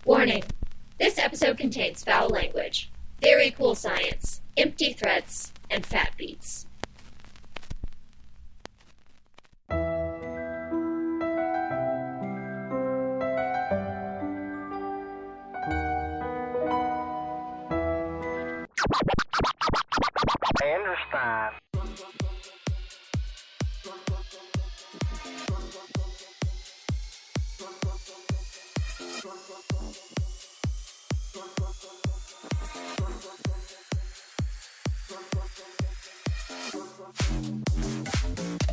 Warning. This episode contains foul language, very cool science, empty threats, and fat beats. I understand.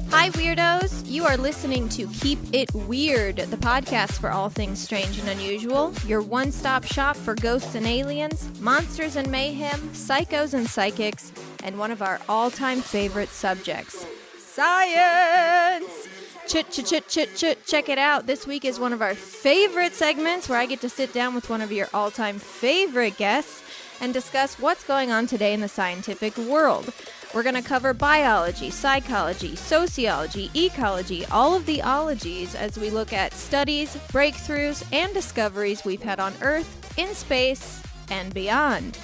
Hi, Weirdos! You are listening to Keep It Weird, the podcast for all things strange and unusual, your one-stop shop for ghosts and aliens, monsters and mayhem, psychos and psychics, and one of our all-time favorite subjects, science! Check it out. This week is one of our favorite segments where I get to sit down with one of your all-time favorite guests and discuss what's going on today in the scientific world. We're going to cover biology, psychology, sociology, ecology, all of the ologies as we look at studies, breakthroughs, and discoveries we've had on Earth, in space, and beyond.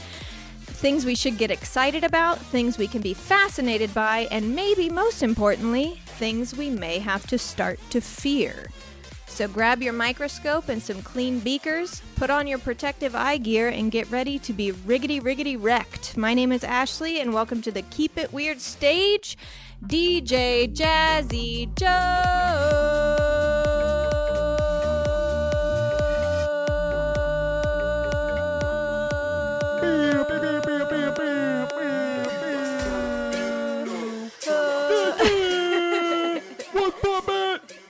Things we should get excited about, things we can be fascinated by, and maybe most importantly, things we may have to start to fear. So grab your microscope and some clean beakers, put on your protective eye gear, and get ready to be riggedy wrecked. My name is Ashley, and welcome to the Keep It Weird stage, DJ Jazzy Joe.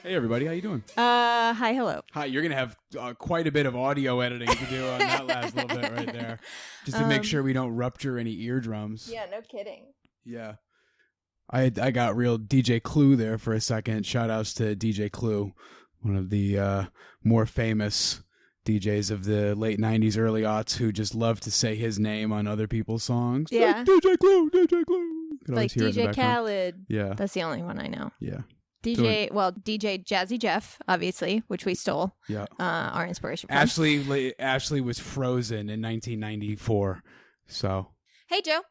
Hey everybody, how you doing? Hi, hello. Hi, you're going to have quite a bit of audio editing to do on that last little bit right there. Just to make sure we don't rupture any eardrums. Yeah, no kidding. Yeah. I got real DJ Clue there for a second. Shout outs to DJ Clue, one of the more famous DJs of the late 90s, early aughts who just love to say his name on other people's songs. Yeah. Like, DJ Clue, DJ Clue. Like DJ Khaled. Yeah. That's the only one I know. Yeah. DJ Jazzy Jeff, obviously, which we stole. Yeah, our inspiration from. Ashley was frozen in 1994. So, hey Joe.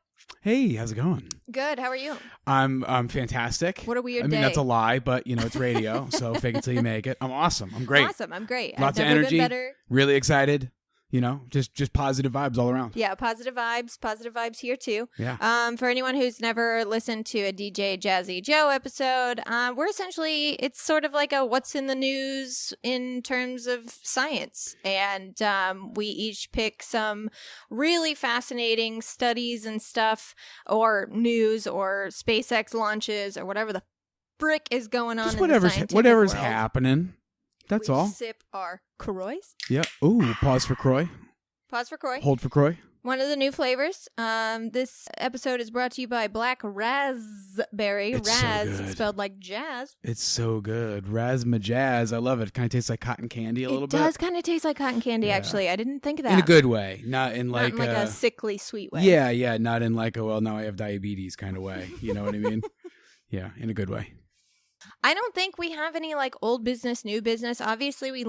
Hey, how's it going? Good. How are you? I'm fantastic. What a weird day. I mean, that's a lie, but it's radio, so fake it till you make it. I'm awesome. I'm great. Awesome. I'm great. Lots I've of never energy. Been better. Really excited. Just positive vibes all around. Yeah, positive vibes here too. Yeah. For anyone who's never listened to a DJ Jazzy Joe episode, we're essentially, it's sort of like a what's in the news in terms of science. And we each pick some really fascinating studies and stuff, or news, or SpaceX launches, or whatever the frick is going on. Just whatever's world. happening. That's all. Sip our Croix. Yeah. Ooh, pause for Croy. Pause for Croy. Hold for Croy. One of the new flavors. This episode is brought to you by Black Raspberry. It's Raz, so good. spelled like jazz. It's so good. Razzmajazz. I love it. Kind of tastes like cotton candy a little bit. It does kind of taste like cotton candy, actually. I didn't think of that. In a good way. Not in Not in like a sickly sweet way. Yeah. Not in like a, well, now I have diabetes kind of way. You know what I mean? Yeah, in a good way. I don't think we have any like old business, new business. Obviously, we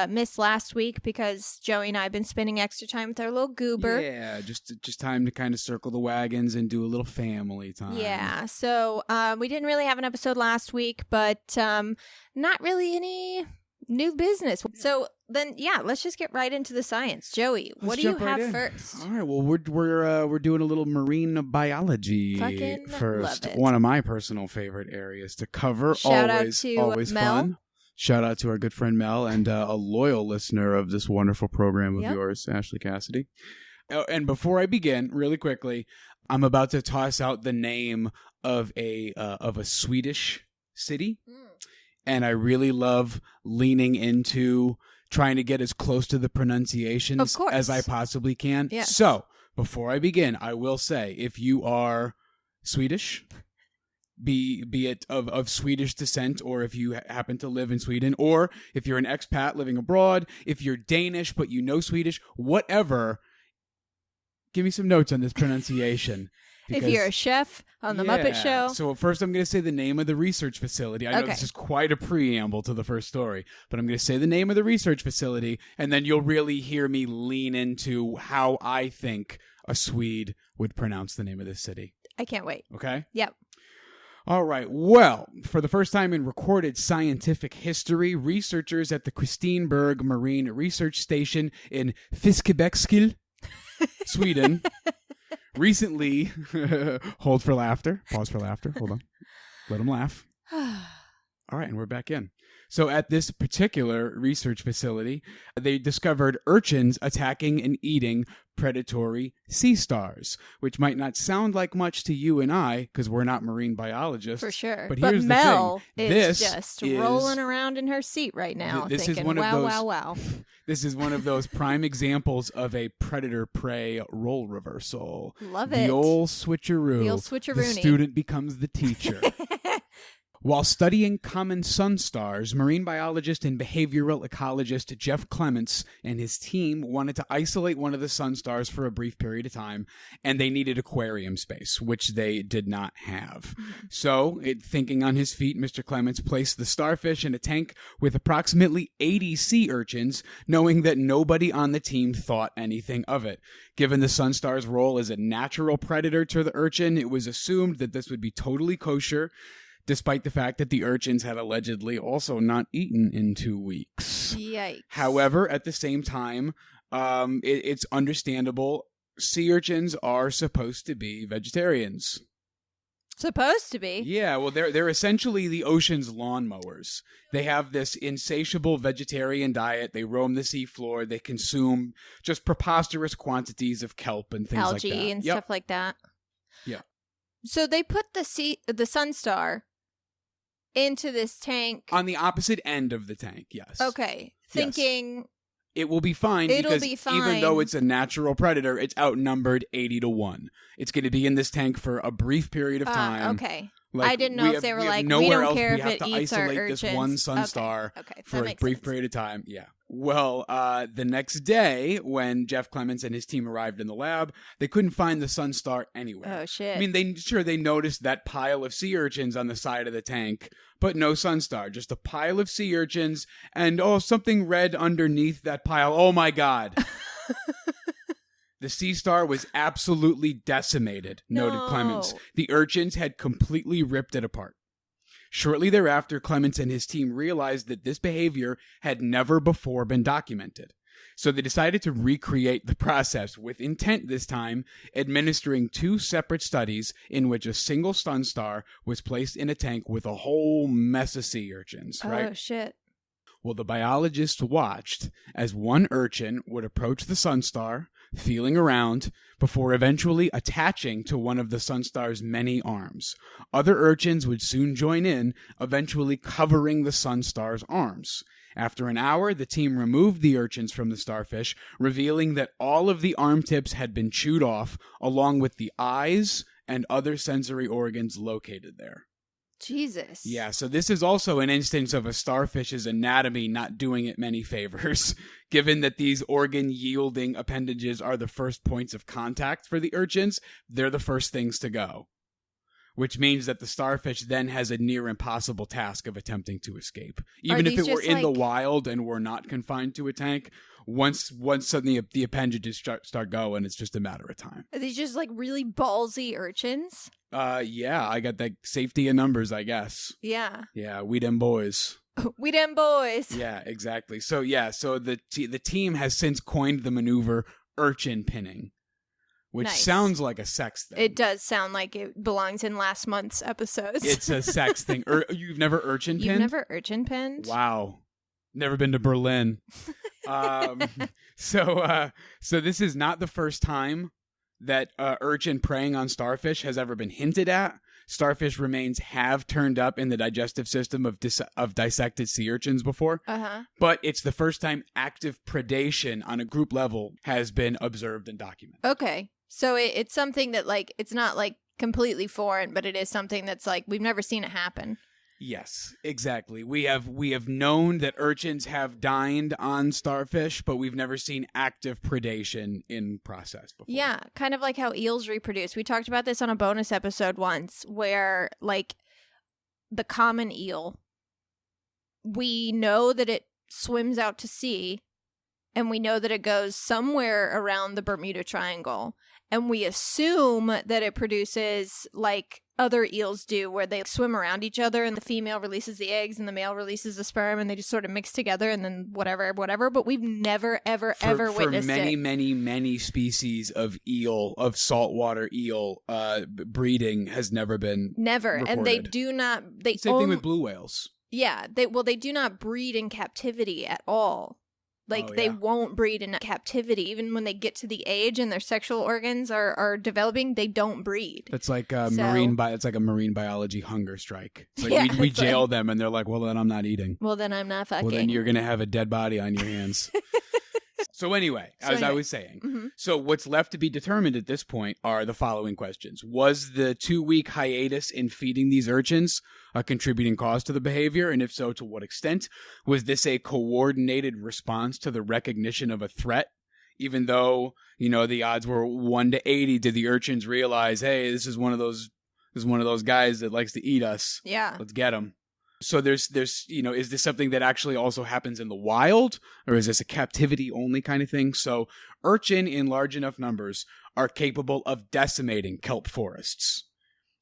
missed last week because Joey and I have been spending extra time with our little goober. Yeah, just time to kind of circle the wagons and do a little family time. Yeah, so we didn't really have an episode last week, but not really any new business. So then, yeah, let's just get right into the science. Joey, what do you have first? All right, well, we're doing a little marine biology Fucking first. love it. One of my personal favorite areas to cover. Shout always, out to always Mel. fun. Shout out to our good friend Mel and a loyal listener of this wonderful program of yours, Ashley Cassidy. Oh, and before I begin, really quickly, I'm about to toss out the name of a Swedish city. And I really love leaning into trying to get as close to the pronunciations as I possibly can. Yes. So, before I begin, I will say, if you are Swedish, be it of Swedish descent, or if you happen to live in Sweden, or if you're an expat living abroad, if you're Danish but you know Swedish, whatever, give me some notes on this pronunciation. If you're a chef on the Muppet Show. So first I'm going to say the name of the research facility. I know this is quite a preamble to the first story, but I'm going to say the name of the research facility, and then you'll really hear me lean into how I think a Swede would pronounce the name of this city. I can't wait. Okay? Yep. All right. Well, for the first time in recorded scientific history, researchers at the Kristineberg Marine Research Station in Fiskebäckskil, Sweden, recently, hold for laughter, pause for laughter, hold on, let them laugh. All right, and we're back in. So at this particular research facility, they discovered urchins attacking and eating predatory sea stars, which might not sound like much to you and I, because we're not marine biologists. For sure. But here's Mel the thing. is just rolling around in her seat right now thinking, wow. This is one of those prime examples of a predator-prey role reversal. Love it. The old switcheroo. The old switcheroony. The student becomes the teacher. While studying common sun stars, marine biologist and behavioral ecologist Jeff Clements and his team wanted to isolate one of the sun stars for a brief period of time, and they needed aquarium space, which they did not have. So, thinking on his feet, Mr. Clements placed the starfish in a tank with approximately 80 sea urchins, knowing that nobody on the team thought anything of it. Given the sun star's role as a natural predator to the urchin, it was assumed that this would be totally kosher, despite the fact that the urchins had allegedly also not eaten in 2 weeks. Yikes. However, at the same time, it's understandable. Sea urchins are supposed to be vegetarians. Supposed to be? Yeah, well, they're essentially the ocean's lawnmowers. They have this insatiable vegetarian diet. They roam the seafloor. They consume just preposterous quantities of kelp and things like that. Algae and stuff like that. Yeah. So they put the sun star into this tank. On the opposite end of the tank, yes. Okay. Thinking it will be fine because even though it's a natural predator, it's outnumbered 80-1. It's going to be in this tank for a brief period of time. Okay. I didn't know if they were like, we don't care if it eats our urchins. We have to isolate this one sun star for a brief period of time. Yeah. Well, the next day, when Jeff Clements and his team arrived in the lab, they couldn't find the sun star anywhere. Oh, shit. I mean, they noticed that pile of sea urchins on the side of the tank, but no sun star, just a pile of sea urchins and, something red underneath that pile. Oh, my God. The sea star was absolutely decimated, noted Clements. The urchins had completely ripped it apart. Shortly thereafter, Clements and his team realized that this behavior had never before been documented. So they decided to recreate the process with intent this time, administering 2 separate studies in which a single sun star was placed in a tank with a whole mess of sea urchins, right? Oh, shit. Well, the biologists watched as one urchin would approach the sun star, feeling around, before eventually attaching to one of the sun star's many arms. Other urchins would soon join in, eventually covering the sun star's arms. After an hour, the team removed the urchins from the starfish, revealing that all of the arm tips had been chewed off, along with the eyes and other sensory organs located there. Jesus. Yeah, so this is also an instance of a starfish's anatomy not doing it many favors, given that these organ-yielding appendages are the first points of contact for the urchins. They're the first things to go, which means that the starfish then has a near impossible task of attempting to escape. Even if it were in the wild and were not confined to a tank, once suddenly the appendages start going, it's just a matter of time. Are these just like really ballsy urchins? Yeah, I got that safety in numbers, I guess. Yeah. Yeah, we them boys. We them boys. Yeah, exactly. So the team has since coined the maneuver urchin pinning, which sounds like a sex thing. It does sound like it belongs in last month's episodes. It's a sex thing. You've never urchin pinned? You've never urchin pinned? Wow. Never been to Berlin. So this is not the first time that urchin preying on starfish has ever been hinted at. Starfish remains have turned up in the digestive system of dissected sea urchins before, but it's the first time active predation on a group level has been observed and documented. Okay, so it's something that, like, it's not like completely foreign, but it is something that's like we've never seen it happen. Yes, exactly. We have known that urchins have dined on starfish, but we've never seen active predation in process before. Yeah, kind of like how eels reproduce. We talked about this on a bonus episode once where, like, the common eel, we know that it swims out to sea, and we know that it goes somewhere around the Bermuda Triangle, and we assume that it produces like other eels do, where they swim around each other and the female releases the eggs and the male releases the sperm and they just sort of mix together and then whatever. But we've never, ever witnessed it. For many species of eel, of saltwater eel, breeding has never been recorded. And they do not. Same thing with blue whales. Yeah, they do not breed in captivity at all. Like, they won't breed in captivity. Even when they get to the age and their sexual organs are developing, they don't breed. That's like it's like a marine biology hunger strike. It's like we jail them and they're like, well, then I'm not eating. Well, then I'm not fucking. Well, then you're going to have a dead body on your hands. So anyway, I was saying, so what's left to be determined at this point are the following questions. Was the 2-week hiatus in feeding these urchins a contributing cause to the behavior? And if so, to what extent? Was this a coordinated response to the recognition of a threat? Even though, the odds were 1 to 80, did the urchins realize, hey, this is one of those guys that likes to eat us. Yeah. Let's get him. So there's is this something that actually also happens in the wild, or is this a captivity only kind of thing? So urchin in large enough numbers are capable of decimating kelp forests.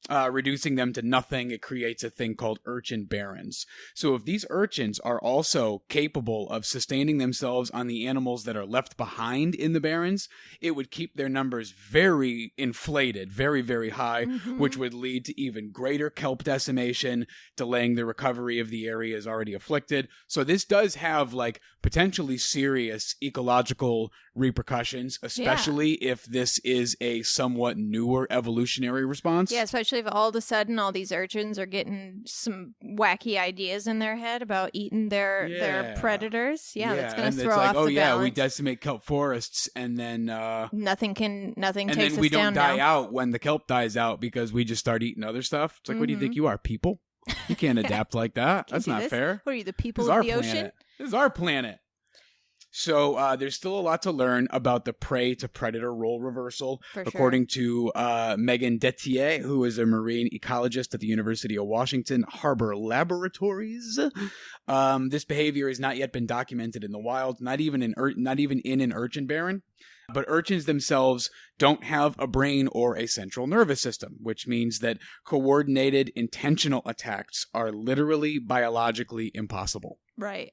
Reducing them to nothing, it creates a thing called urchin barrens. So if these urchins are also capable of sustaining themselves on the animals that are left behind in the barrens, it would keep their numbers very inflated, very, very high, which would lead to even greater kelp decimation, delaying the recovery of the areas already afflicted. So this does have potentially serious ecological repercussions, especially if this is a somewhat newer evolutionary response. Yeah, especially if all of a sudden all these urchins are getting some wacky ideas in their head about eating their predators. Yeah, that's going to throw off the balance. We decimate kelp forests and then nothing takes us down. And then we don't die out when the kelp dies out because we just start eating other stuff. It's like, what do you think you are, people? You can't adapt like that. That's not fair. What are you, the people of the ocean? This is our planet. So there's still a lot to learn about the prey-to-predator role reversal. According to Megan Detier, who is a marine ecologist at the University of Washington Harbor Laboratories. This behavior has not yet been documented in the wild, not even in an urchin barren. But urchins themselves don't have a brain or a central nervous system, which means that coordinated, intentional attacks are literally biologically impossible. Right.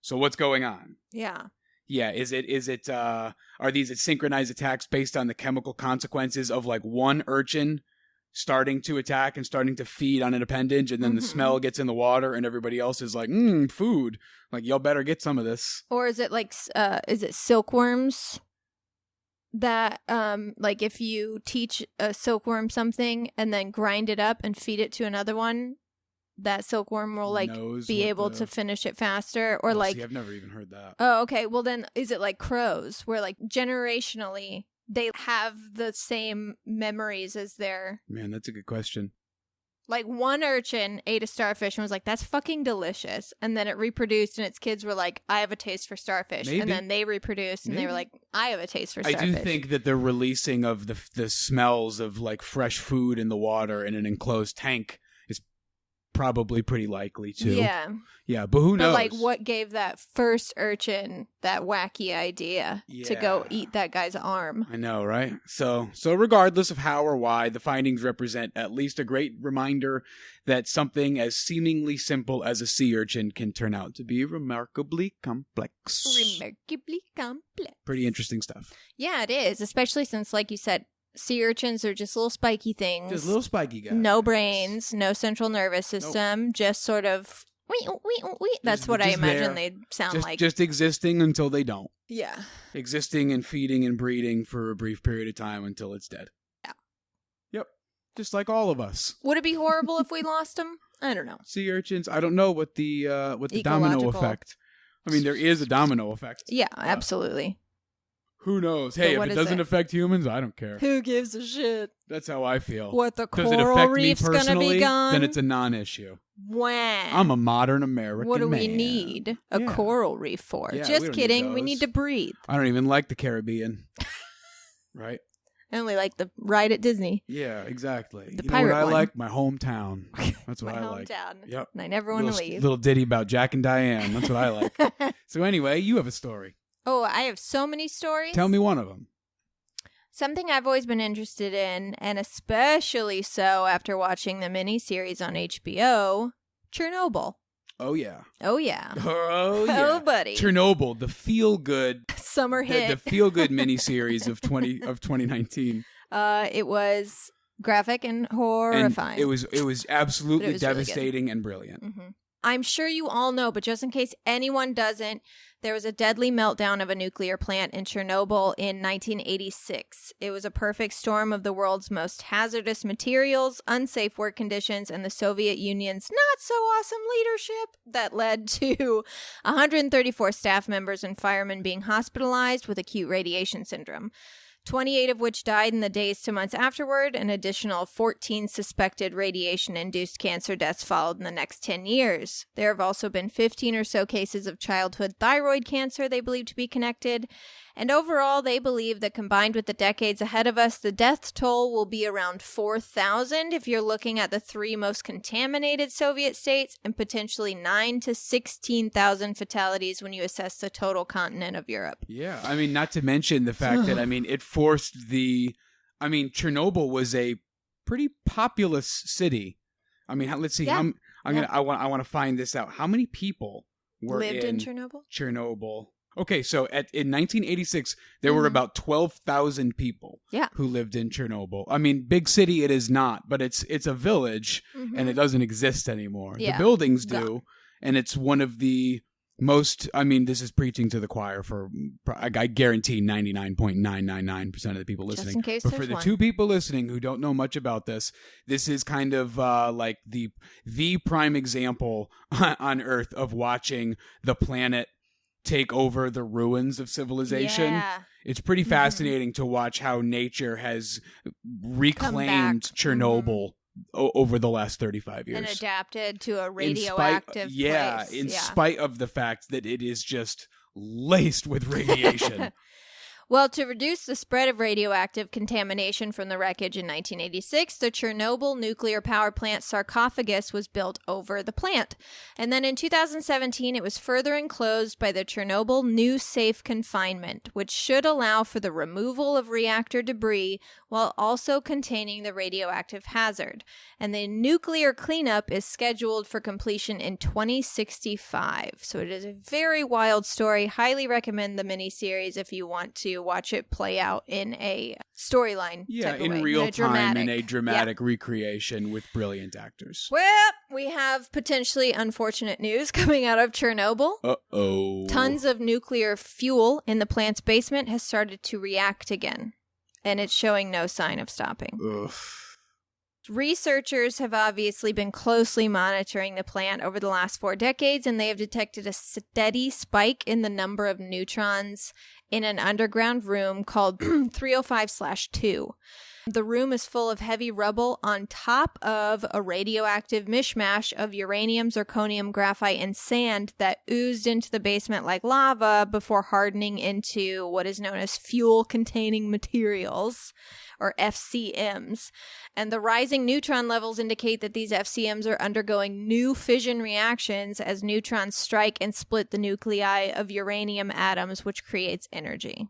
So what's going on? Yeah. Yeah, are these synchronized attacks based on the chemical consequences of one urchin starting to attack and starting to feed on an appendage, and then the smell gets in the water and everybody else is like, food. Y'all better get some of this. Or is it is it silkworms that if you teach a silkworm something and then grind it up and feed it to another one, that silkworm will be able to finish it faster? Or see, I've never even heard that. Oh, okay. Well, then is it like crows where generationally they have the same memories as their... Man, that's a good question. One urchin ate a starfish and was like, that's fucking delicious. And then it reproduced and its kids were like, I have a taste for starfish. Maybe. And then they reproduced and they were like, I have a taste for starfish. I do think that the releasing of the smells of fresh food in the water in an enclosed tank is probably pretty likely too. Yeah, but who knows? But what gave that first urchin that wacky idea to go eat that guy's arm? I know, right? So regardless of how or why, the findings represent at least a great reminder that something as seemingly simple as a sea urchin can turn out to be remarkably complex. Remarkably complex. Pretty interesting stuff. Yeah, it is, especially since, like you said, sea urchins are just little spiky things. Just little spiky guys. No brains, no central nervous system, just sort of... That's what I imagine they'd sound like. Just existing until they don't. Yeah. Existing and feeding and breeding for a brief period of time until it's dead. Yeah. Yep. Just like all of us. Would it be horrible if we lost them? I don't know. Sea urchins. I don't know what the domino effect. I mean, there is a domino effect. Yeah, absolutely. Who knows? Hey, if it doesn't affect humans, I don't care. Who gives a shit? That's how I feel. What, the Does it coral affect reef's me gonna personally? be gone? Then it's a non-issue. When? I'm a modern American What do we man. need a coral reef for? Yeah, we Just don't kidding. need We those. need to breathe. I don't even like the Caribbean. Right? I only like the ride at Disney. Yeah, exactly. The you know pirate what I one. like? My hometown. That's what My I like. hometown. Yep. And I never want to Little- leave. Little ditty about Jack and Diane. That's what I like. So anyway, you have a story. Oh, I have so many stories. Tell me one of them. Something I've always been interested in, and especially so after watching the miniseries on HBO, Chernobyl. Oh, yeah. Oh, yeah. Oh, yeah. Oh, buddy. Chernobyl, the feel-good Summer hit. the feel-good miniseries of 2019. It was graphic and horrifying. And it was absolutely But it was really devastating and brilliant. Mm-hmm. I'm sure you all know, but just in case anyone doesn't, there was a deadly meltdown of a nuclear plant in Chernobyl in 1986. It was a perfect storm of the world's most hazardous materials, unsafe work conditions, and the Soviet Union's not-so-awesome leadership that led to 134 staff members and firemen being hospitalized with acute radiation syndrome. 28 of which died in the days to months afterward. An additional 14 suspected radiation-induced cancer deaths followed in the next 10 years. There have also been 15 or so cases of childhood thyroid cancer they believe to be connected. And overall, they believe that combined with the decades ahead of us, the death toll will be around 4,000 if you're looking at the three most contaminated Soviet states, and potentially 9,000 to 16,000 fatalities when you assess the total continent of Europe. Yeah, I mean, not to mention the fact that, I mean, it forced Chernobyl was a pretty populous city. I mean, let's see. Yeah. I want to find this out. How many people were lived in Chernobyl? Chernobyl. Okay, so in 1986, there were about 12,000 people who lived in Chernobyl. I mean, big city it is not, but it's a village, and it doesn't exist anymore. Yeah. The buildings do, and it's one of the most, I mean, this is preaching to the choir for, I guarantee 99.999% of the people listening. Just in case but for there's the one. two people listening who don't know much about this is kind of like the prime example on Earth of watching the planet take over the ruins of civilization. Yeah. It's pretty fascinating to watch how nature has reclaimed Chernobyl over the last 35 years. And adapted to a radioactive place. In spite of the fact that it is just laced with radiation. Well, to reduce the spread of radioactive contamination from the wreckage in 1986, the Chernobyl nuclear power plant sarcophagus was built over the plant. And then in 2017, it was further enclosed by the Chernobyl New Safe Confinement, which should allow for the removal of reactor debris while also containing the radioactive hazard. And the nuclear cleanup is scheduled for completion in 2065. So it is a very wild story. Highly recommend the miniseries if you want to watch it play out in a storyline. Yeah, type in of way, real time, in a dramatic dramatic recreation with brilliant actors. Well, we have potentially unfortunate news coming out of Chernobyl. Uh-oh. Tons of nuclear fuel in the plant's basement has started to react again, and it's showing no sign of stopping. Ugh. Researchers have obviously been closely monitoring the plant over the last 4 decades, and they have detected a steady spike in the number of neutrons in an underground room called 305/2. The room is full of heavy rubble on top of a radioactive mishmash of uranium, zirconium, graphite, and sand that oozed into the basement like lava before hardening into what is known as fuel-containing materials, or FCMs. And the rising neutron levels indicate that these FCMs are undergoing new fission reactions as neutrons strike and split the nuclei of uranium atoms, which creates energy.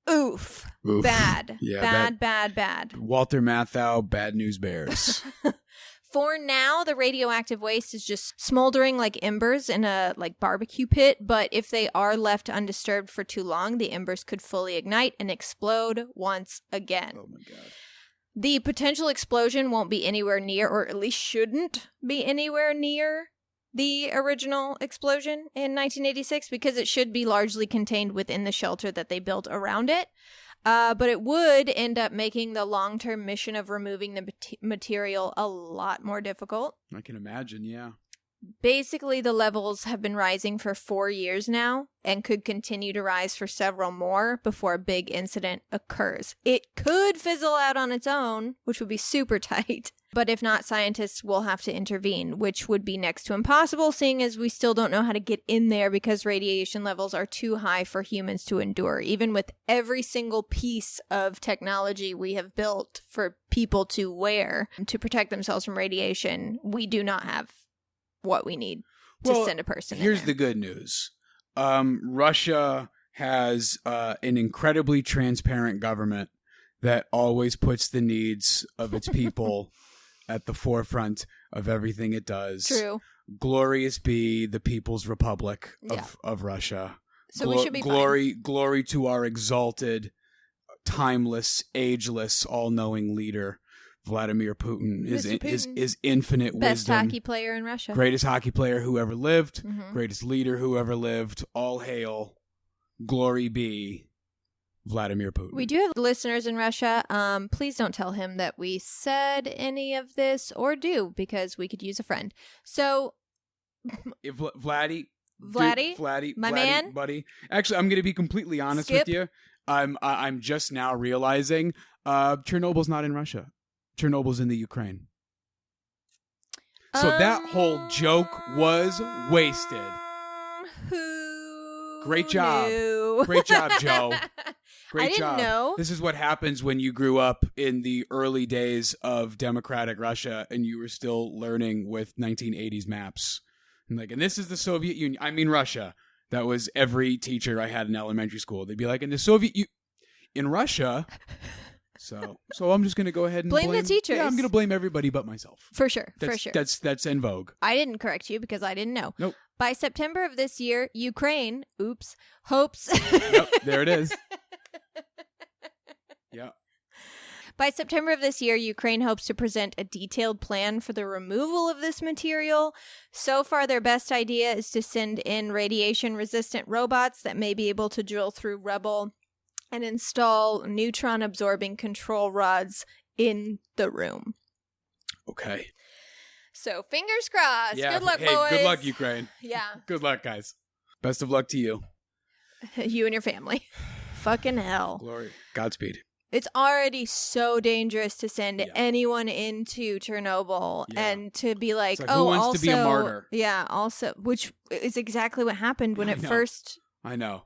Oof. Bad. Yeah, bad. Walter Matthau, Bad News Bears. For now, the radioactive waste is just smoldering like embers in a barbecue pit, but if they are left undisturbed for too long, the embers could fully ignite and explode once again. Oh my God. The potential explosion won't be anywhere near, or at least shouldn't be anywhere near, the original explosion in 1986 because it should be largely contained within the shelter that they built around it. But it would end up making the long-term mission of removing the material a lot more difficult. I can imagine, yeah. Basically, the levels have been rising for 4 years now and could continue to rise for several more before a big incident occurs. It could fizzle out on its own, which would be super tight. But if not, scientists will have to intervene, which would be next to impossible, seeing as we still don't know how to get in there because radiation levels are too high for humans to endure. Even with every single piece of technology we have built for people to wear to protect themselves from radiation, we do not have what we need to send a person in Here's there. the good news. Russia has an incredibly transparent government that always puts the needs of its people at the forefront of everything it does. True. Glorious be the People's Republic of Russia. So we should be fine. Glory to our exalted, timeless, ageless, all-knowing leader, Vladimir Putin. His infinite Best wisdom. hockey player in Russia. Greatest hockey player who ever lived. Mhm. Greatest leader who ever lived. All hail. Glory be Vladimir Putin. We do have listeners in Russia. Please don't tell him that we said any of this, or do, because we could use a friend. So, If Vladdy, my man, buddy. Actually, I'm going to be completely honest Skip. with you. I'm just now realizing Chernobyl's not in Russia. Chernobyl's in the Ukraine. So that whole joke was wasted. Who Great job. knew? Great job, Joe. Great I didn't job. know. This is what happens when you grew up in the early days of democratic Russia and you were still learning with 1980s maps. And this is the Soviet Union. I mean, Russia. That was every teacher I had in elementary school. They'd be like, in the Soviet Union, in Russia. So I'm just going to go ahead and Blame the teachers. Yeah, I'm going to blame everybody but myself. For sure. That's en vogue. I didn't correct you because I didn't know. Nope. By September of this year, Ukraine, hopes. Yep, there it is. Yeah. By September of this year, Ukraine hopes to present a detailed plan for the removal of this material. So far, their best idea is to send in radiation-resistant robots that may be able to drill through rubble and install neutron-absorbing control rods in the room. Okay. So, fingers crossed. Yeah. Good luck, hey, boys. good luck, Ukraine. Yeah. Good luck, guys. Best of luck to you. You and your family. Fucking hell. Glory. Godspeed. It's already so dangerous to send anyone into Chernobyl and to be like, who wants also, to be a martyr? Yeah, also, which is exactly what happened when first. I know.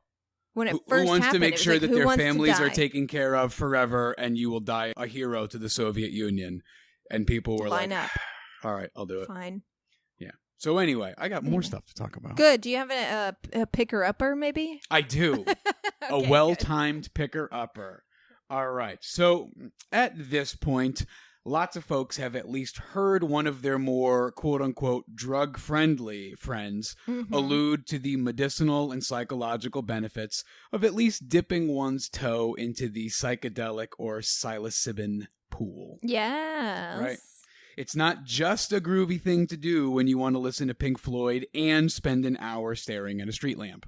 When it who first wants happened, to make it was sure like, that who their wants to families are die? taken care of forever and you will die a hero to the Soviet Union? And people were Line like, up. all right, I'll do it. Fine. Yeah. So anyway, I got more stuff to talk about. Good. Do you have a picker-upper, maybe? I do. A Okay, well-timed picker-upper. All right. So at this point, lots of folks have at least heard one of their more quote-unquote drug-friendly friends allude to the medicinal and psychological benefits of at least dipping one's toe into the psychedelic or psilocybin pool. Yes. Right. It's not just a groovy thing to do when you want to listen to Pink Floyd and spend an hour staring at a street lamp,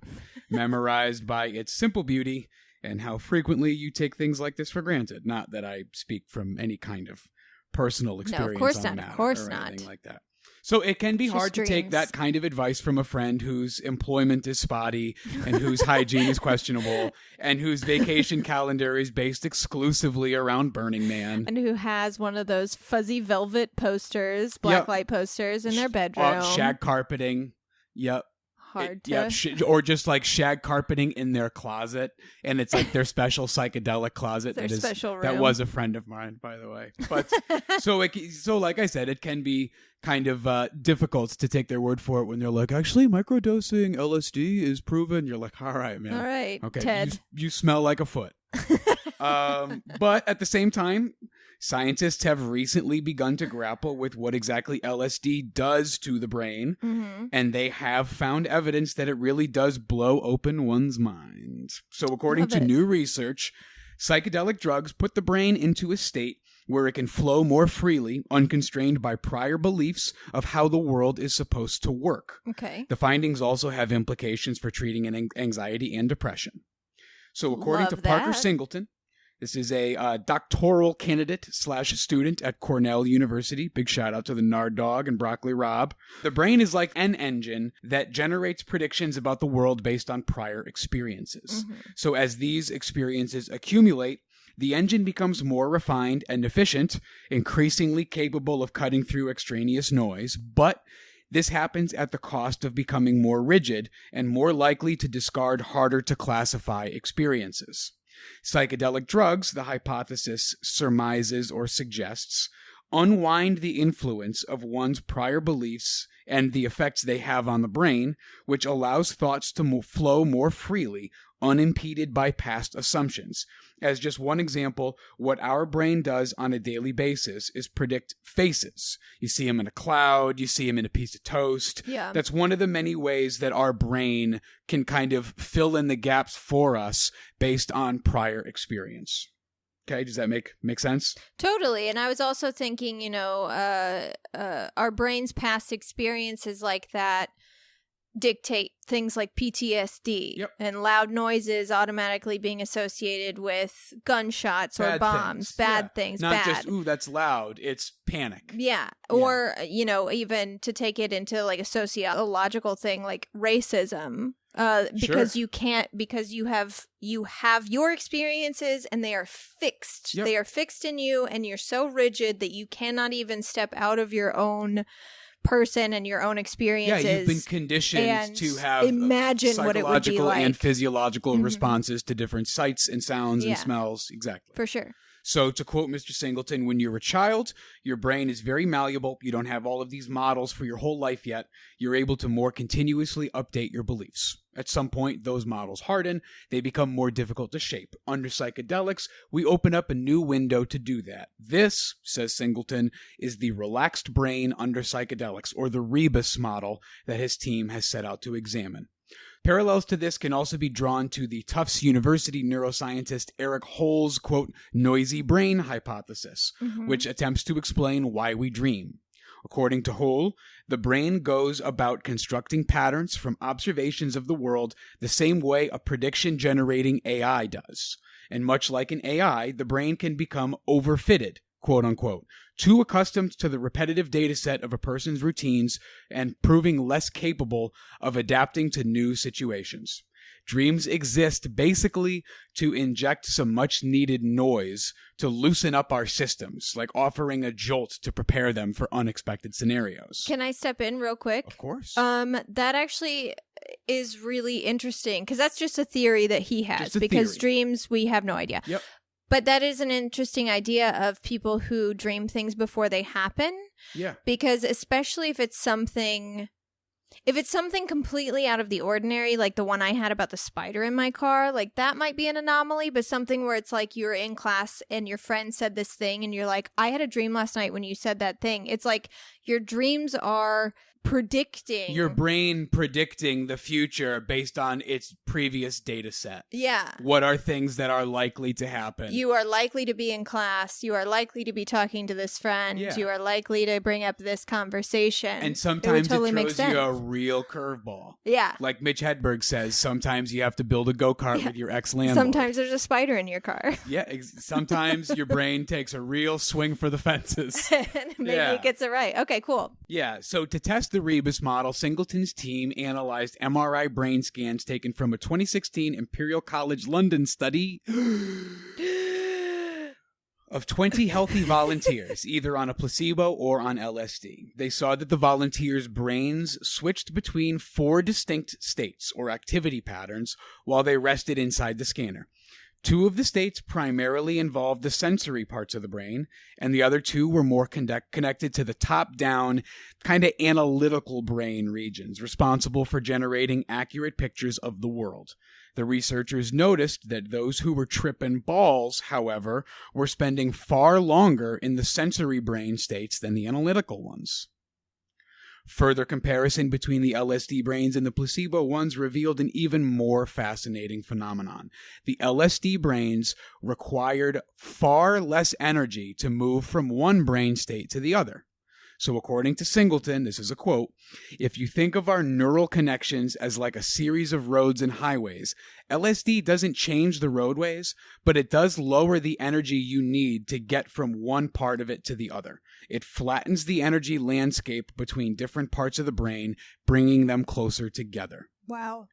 memorized by its simple beauty and how frequently you take things like this for granted. Not that I speak from any kind of personal experience course on not, the matter of course or not. anything like that. So it can be Just hard to take dreams. that kind of advice from a friend whose employment is spotty and whose hygiene is questionable and whose vacation calendar is based exclusively around Burning Man. And who has one of those fuzzy velvet posters, blacklight posters in their bedroom. Shag carpeting. Yep. Hard to... Yep. Or just like shag carpeting in their closet. And it's like their special psychedelic closet. Their special room. That was a friend of mine, by the way. But so like I said, it can be kind of difficult to take their word for it when they're like, actually, microdosing LSD is proven. You're like, all right, man. All right, Okay, Ted. You smell like a foot. But at the same time, scientists have recently begun to grapple with what exactly LSD does to the brain, and they have found evidence that it really does blow open one's mind. So according to new research, psychedelic drugs put the brain into a state where it can flow more freely, unconstrained by prior beliefs of how the world is supposed to work. Okay. The findings also have implications for treating anxiety and depression. So according to Parker Singleton, This is a doctoral candidate / student at Cornell University. Big shout out to the Nard Dog and Broccoli Rob. The brain is like an engine that generates predictions about the world based on prior experiences. Mm-hmm. So as these experiences accumulate, the engine becomes more refined and efficient, increasingly capable of cutting through extraneous noise, but this happens at the cost of becoming more rigid and more likely to discard harder to classify experiences. Psychedelic drugs, the hypothesis surmises or suggests, unwind the influence of one's prior beliefs and the effects they have on the brain, which allows thoughts to flow more freely, unimpeded by past assumptions. As just one example, what our brain does on a daily basis is predict faces. You see them in a cloud, you see them in a piece of toast. Yeah. That's one of the many ways that our brain can kind of fill in the gaps for us based on prior experience. Okay, does that make sense? Totally. And I was also thinking, our brain's past experiences like that dictate things like PTSD. Yep. And loud noises automatically being associated with gunshots or bombs, bad things. Not just, ooh, that's loud. It's panic. Yeah. Or, even to take it into like a sociological thing like racism. Because you can't, because you have your experiences and they are fixed. Yep. They are fixed in you and you're so rigid that you cannot even step out of your own person and your own experiences. Yeah, you've been conditioned to have imagine what it would be like. And physiological responses to different sights and sounds and smells. Exactly. For sure. So to quote Mr. Singleton, when you're a child, your brain is very malleable. You don't have all of these models for your whole life yet. You're able to more continuously update your beliefs. At some point, those models harden. They become more difficult to shape. Under psychedelics, we open up a new window to do that. This, says Singleton, is the relaxed brain under psychedelics, or the rebus model that his team has set out to examine. Parallels to this can also be drawn to the Tufts University neuroscientist Eric Hole's, quote, noisy brain hypothesis, which attempts to explain why we dream. According to Hole, the brain goes about constructing patterns from observations of the world the same way a prediction-generating AI does. And much like an AI, the brain can become overfitted, quote unquote, too accustomed to the repetitive data set of a person's routines and proving less capable of adapting to new situations. Dreams exist basically to inject some much needed noise to loosen up our systems, like offering a jolt to prepare them for unexpected scenarios. Can I step in real quick? Of course. That actually is really interesting because that's just a theory that he has because dreams, we have no idea. Yep. But that is an interesting idea of people who dream things before they happen. Yeah. Because especially if it's something completely out of the ordinary, like the one I had about the spider in my car, like that might be an anomaly, but something where it's like you're in class and your friend said this thing and you're like, I had a dream last night when you said that thing. It's like your dreams are predicting. Your brain predicting the future based on its previous data set. Yeah. What are things that are likely to happen? You are likely to be in class. You are likely to be talking to this friend. Yeah. You are likely to bring up this conversation. And sometimes it throws you a real curveball. Yeah. Like Mitch Hedberg says, sometimes you have to build a go-kart with your ex-landlord. Sometimes there's a spider in your car. Yeah. Sometimes your brain takes a real swing for the fences. Maybe it gets it right. Okay, cool. Yeah. So to test the rebus model, Singleton's team analyzed MRI brain scans taken from a 2016 Imperial College London study of 20 healthy volunteers, either on a placebo or on LSD. They saw that the volunteers' brains switched between 4 distinct states or activity patterns while they rested inside the scanner. 2 of the states primarily involved the sensory parts of the brain, and the other 2 were more connected to the top-down, kind of analytical brain regions, responsible for generating accurate pictures of the world. The researchers noticed that those who were tripping balls, however, were spending far longer in the sensory brain states than the analytical ones. Further comparison between the LSD brains and the placebo ones revealed an even more fascinating phenomenon. The LSD brains required far less energy to move from one brain state to the other. So according to Singleton, this is a quote, "If you think of our neural connections as like a series of roads and highways, LSD doesn't change the roadways, but it does lower the energy you need to get from one part of it to the other. It flattens the energy landscape between different parts of the brain, bringing them closer together." Wow.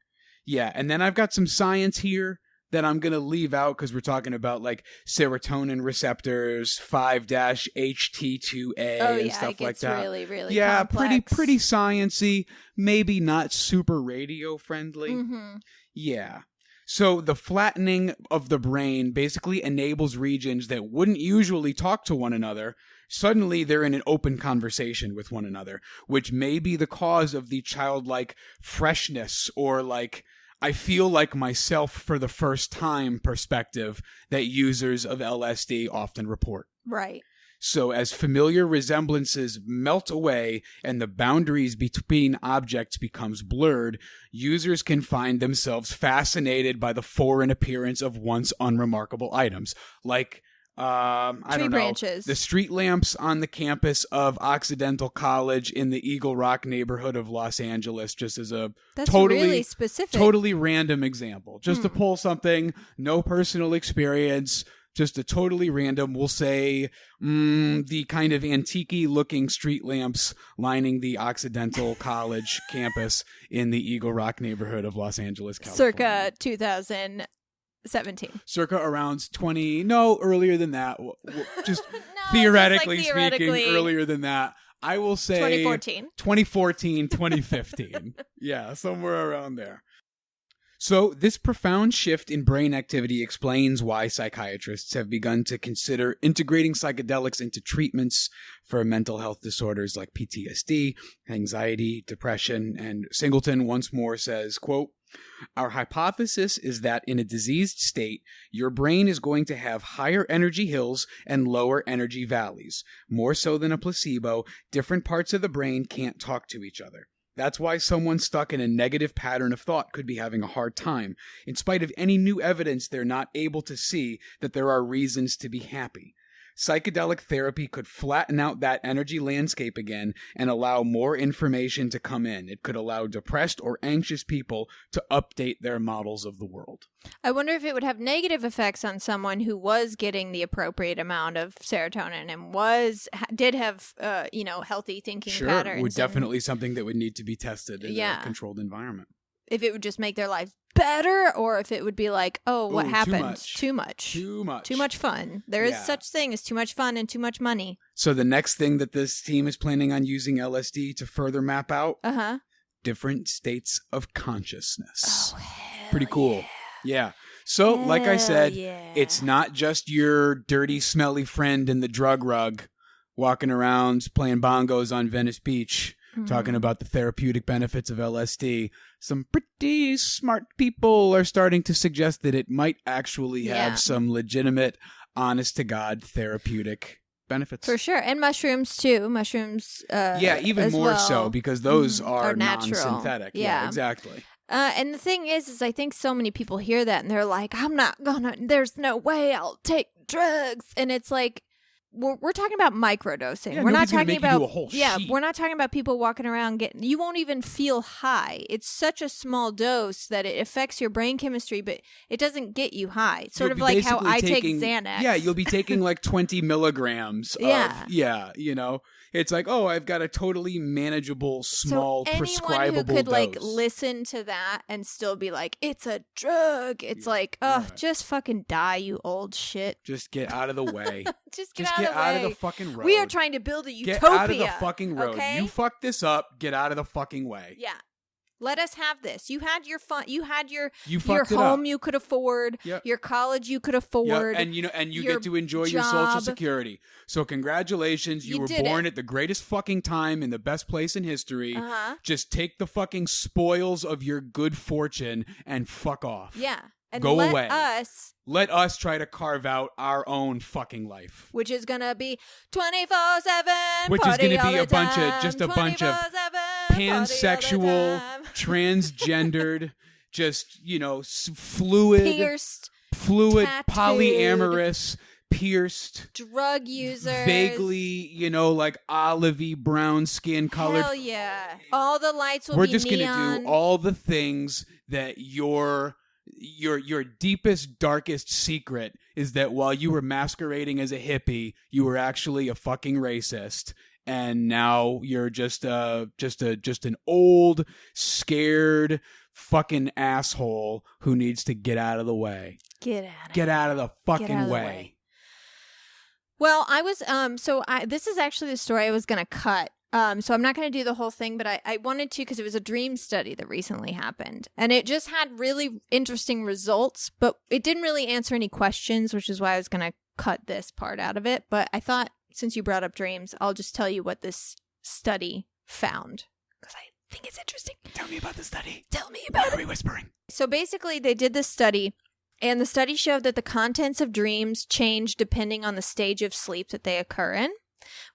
Yeah, and then I've got some science here that I'm going to leave out because we're talking about like serotonin receptors, 5-HT2A and stuff like that. Really, really yeah, complex. pretty sciencey, maybe not super radio friendly. Mm-hmm. Yeah. So the flattening of the brain basically enables regions that wouldn't usually talk to one another. Suddenly they're in an open conversation with one another, which may be the cause of the childlike freshness or like I feel like myself for the first time perspective that users of LSD often report. Right. So as familiar resemblances melt away and the boundaries between objects becomes blurred, users can find themselves fascinated by the foreign appearance of once unremarkable items, like I don't know, branches. The street lamps on the campus of Occidental College in the Eagle Rock neighborhood of Los Angeles, just as a That's totally really specific. Totally random example. Just to pull something, no personal experience, just a totally random, we'll say, the kind of antique-y looking street lamps lining the Occidental College campus in the Eagle Rock neighborhood of Los Angeles, California. Circa 2017. Circa around earlier than that. Just No, theoretically just like speaking, earlier than that. I will say 2014, 2015. Yeah, somewhere around there. So this profound shift in brain activity explains why psychiatrists have begun to consider integrating psychedelics into treatments for mental health disorders like PTSD, anxiety, depression, and Singleton once more says, quote, "Our hypothesis is that in a diseased state, your brain is going to have higher energy hills and lower energy valleys. More so than a placebo, different parts of the brain can't talk to each other. That's why someone stuck in a negative pattern of thought could be having a hard time. In spite of any new evidence, they're not able to see that there are reasons to be happy. Psychedelic therapy could flatten out that energy landscape again and allow more information to come in. It could allow depressed or anxious people to update their models of the world." I wonder if it would have negative effects on someone who was getting the appropriate amount of serotonin and did have healthy thinking patterns. Sure, would definitely something that would need to be tested in a controlled environment. If it would just make their life better, or if it would be like, oh, what happened? Too much fun. There is such thing as too much fun and too much money. So the next thing that this team is planning on using LSD to further map out, different states of consciousness. Oh, hell pretty cool. Yeah. So, like I said, it's not just your dirty, smelly friend in the drug rug walking around playing bongos on Venice Beach, talking about the therapeutic benefits of LSD. Some pretty smart people are starting to suggest that it might actually have some legitimate, honest-to-God therapeutic benefits. For sure. And mushrooms, too. Mushrooms, even more so, because those are natural. non-synthetic. Yeah, exactly. And the thing is I think so many people hear that and they're like, there's no way I'll take drugs. And it's like, we're talking about microdosing. Yeah, we're not talking about we're not talking about people walking around you won't even feel high. It's such a small dose that it affects your brain chemistry, but it doesn't get you high. Sort of like how I take Xanax. Yeah, you'll be taking like 20 milligrams of, it's like, oh, I've got a totally manageable, small, prescribable who could dose. like listen to that and still be like, it's a drug. It's just fucking die, you old shit. Just get out of the way. Just get out of the fucking road. We are trying to build a utopia. Get out of the fucking road. Okay? You fucked this up. Get out of the fucking way. Yeah. Let us have this. You had your fun. You had your fucked home you could afford. Yep. Your college you could afford. Yep. And you get to enjoy your Social Security. So congratulations. You were born at the greatest fucking time in the best place in history. Just take the fucking spoils of your good fortune and fuck off. Yeah. And go away. Let us try to carve out our own fucking life. Which is going to be 24/7. Which is going to be a bunch of pansexual, transgendered, just, fluid, pierced, tattooed, tattooed, polyamorous, pierced, drug users, vaguely, like olivey brown skin colored. Hell yeah. All the lights will We're be just neon. going to do all the things that your deepest, darkest secret is that while you were masquerading as a hippie, you were actually a fucking racist. And now you're just an old, scared fucking asshole who needs to get out of the way. Get out of the fucking way. Well, I was this is actually the story I was going to cut. So I'm not going to do the whole thing, but I wanted to because it was a dream study that recently happened. And it just had really interesting results, but it didn't really answer any questions, which is why I was going to cut this part out of it. But I thought since you brought up dreams, I'll just tell you what this study found because I think it's interesting. Tell me about the study. Tell me about it. Why are we whispering? So basically, they did this study, and the study showed that the contents of dreams change depending on the stage of sleep that they occur in,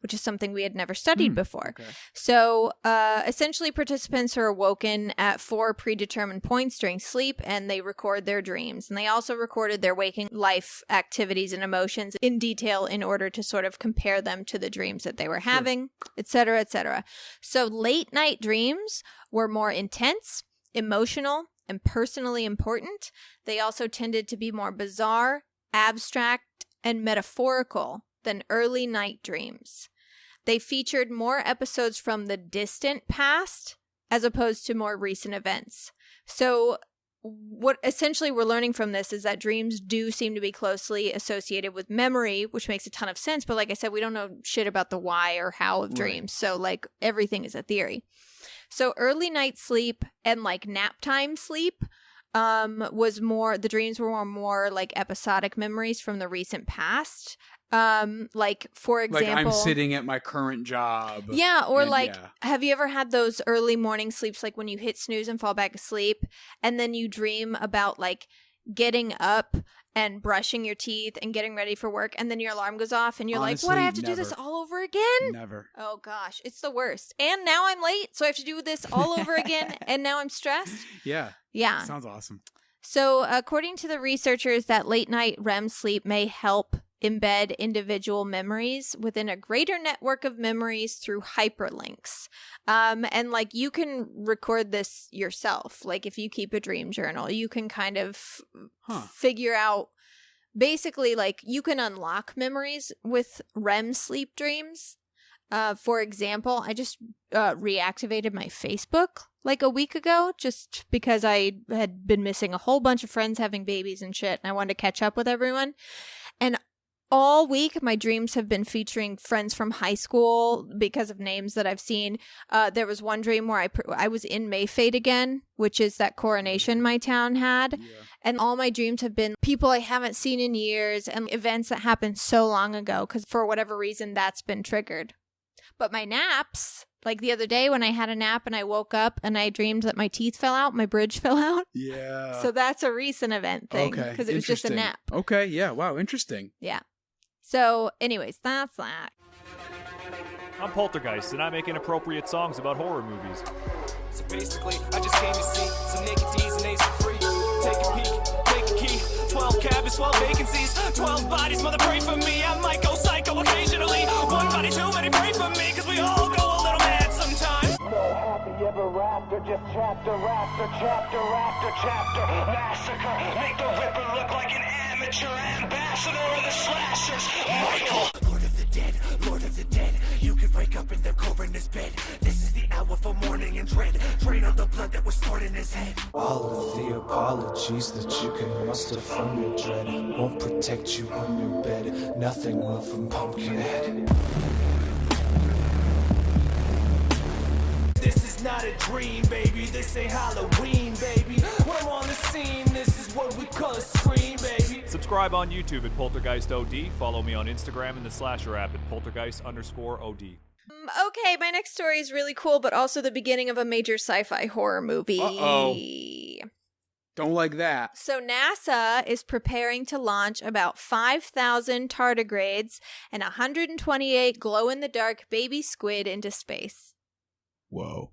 which is something we had never studied before. Okay. So essentially, participants are awoken at 4 predetermined points during sleep, and they record their dreams. And they also recorded their waking life activities and emotions in detail in order to sort of compare them to the dreams that they were having, et cetera, et cetera. So late night dreams were more intense, emotional, and personally important. They also tended to be more bizarre, abstract, and metaphorical than early night dreams. They featured more episodes from the distant past as opposed to more recent events. So what essentially we're learning from this is that dreams do seem to be closely associated with memory, which makes a ton of sense. But like I said, we don't know shit about the why or how of dreams. So like everything is a theory. So early night sleep and like nap time sleep was more, the dreams were more like episodic memories from the recent past. Like for example, like I'm sitting at my current job. Yeah. Or have you ever had those early morning sleeps, like when you hit snooze and fall back asleep and then you dream about like getting up and brushing your teeth and getting ready for work and then your alarm goes off and you're Honestly, like, what, I have to do this all over again? Never. Oh gosh, it's the worst. And now I'm late, so I have to do this all over again and now I'm stressed. Yeah. Yeah. Sounds awesome. So according to the researchers, that late night REM sleep may help embed individual memories within a greater network of memories through hyperlinks. And like you can record this yourself. Like if you keep a dream journal, you can kind of figure out basically like you can unlock memories with REM sleep dreams. For example, I just reactivated my Facebook like a week ago just because I had been missing a whole bunch of friends having babies and shit and I wanted to catch up with everyone. And all week, my dreams have been featuring friends from high school because of names that I've seen. There was one dream where I was in Mayfate again, which is that coronation my town had. Yeah. And all my dreams have been people I haven't seen in years and events that happened so long ago because for whatever reason, that's been triggered. But my naps, like the other day when I had a nap and I woke up and I dreamed that my teeth fell out, my bridge fell out. Yeah. So that's a recent event thing because it was just a nap. Okay. Yeah. Wow. Interesting. Yeah. So, anyways, that's that. I'm Poltergeist, and I make inappropriate songs about horror movies. So basically, I just came to see some naked D's and A's for free. Take a peek, take a key. 12 cabins, 12 vacancies. 12 bodies, mother, pray for me. I might go psycho occasionally. One body too many, pray for me, because we all go a little mad sometimes. So happy ever after, just chapter after chapter after chapter. Massacre, make the Ripper look like an amateur ambassador of the slashers. Michael, Lord of the Dead, Lord of the Dead. You could wake up in the coroner's bed. This is the hour for mourning and dread. Drain out the blood that was stored in his head. All of the apologies that you can muster from your dread won't protect you on your bed. Nothing will from Pumpkinhead. This is not a dream, baby. This ain't Halloween, baby. When I'm on the scene, this is what we call a scream, baby. Subscribe on YouTube at PoltergeistOD. Follow me on Instagram and the Slasher app at Poltergeist_OD. Okay, my next story is really cool, but also the beginning of a major sci-fi horror movie. Uh-oh. Don't like that. So NASA is preparing to launch about 5,000 tardigrades and 128 glow-in-the-dark baby squid into space. Whoa.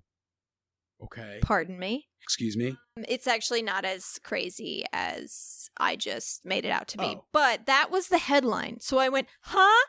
Okay. Pardon me. Excuse me? It's actually not as crazy as I just made it out to be. Oh. But that was the headline. So I went, huh?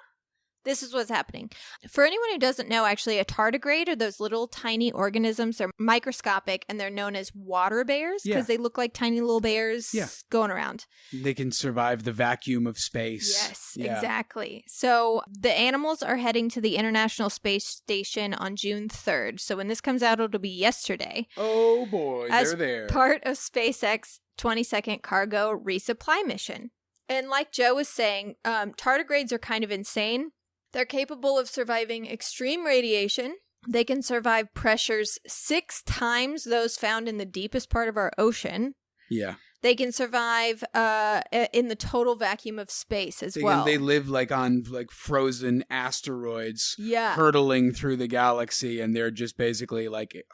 This is what's happening. For anyone who doesn't know, actually, a tardigrade are those little tiny organisms. They're microscopic, and they're known as water bears because they look like tiny little bears going around. They can survive the vacuum of space. Yes, exactly. So the animals are heading to the International Space Station on June 3rd. So when this comes out, it'll be yesterday. Oh, boy. They're there. Part of SpaceX 22nd cargo resupply mission. And like Joe was saying, tardigrades are kind of insane. They're capable of surviving extreme radiation. They can survive pressures 6 times those found in the deepest part of our ocean. Yeah. They can survive in the total vacuum of space as well. They live on frozen asteroids hurtling through the galaxy, and they're just basically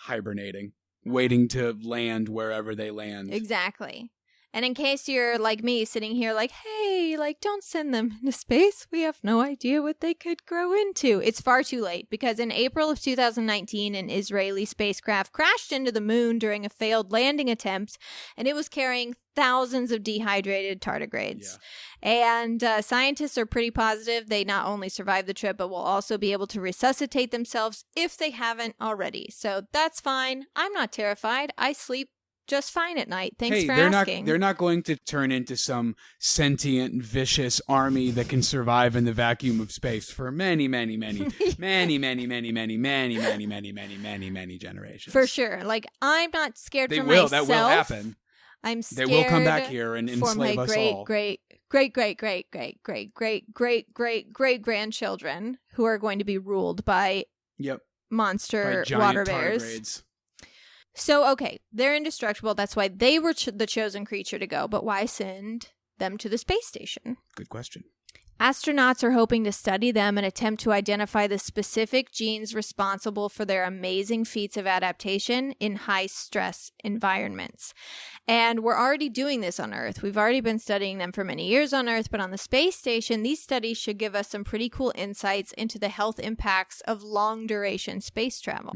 hibernating, waiting to land wherever they land. Exactly. And in case you're like me, sitting here hey, don't send them into space. We have no idea what they could grow into. It's far too late, because in April of 2019, an Israeli spacecraft crashed into the moon during a failed landing attempt, and it was carrying thousands of dehydrated tardigrades. Yeah. And scientists are pretty positive they not only survived the trip, but will also be able to resuscitate themselves if they haven't already. So that's fine. I'm not terrified. I sleep just fine at night. Thanks for asking. They're not going to turn into some sentient, vicious army that can survive in the vacuum of space for many, many, many, many, many, many, many, many, many, many, many, many, many generations. For sure. I'm not scared for myself. That will happen. I'm scared. They will come back here and enslave us all. Great grandchildren who are going to be ruled by monster water bears. Tardigrades. So, okay, they're indestructible. That's why they were the chosen creature to go. But why send them to the space station? Good question. Astronauts are hoping to study them and attempt to identify the specific genes responsible for their amazing feats of adaptation in high-stress environments. And we're already doing this on Earth. We've already been studying them for many years on Earth, but on the space station, these studies should give us some pretty cool insights into the health impacts of long-duration space travel.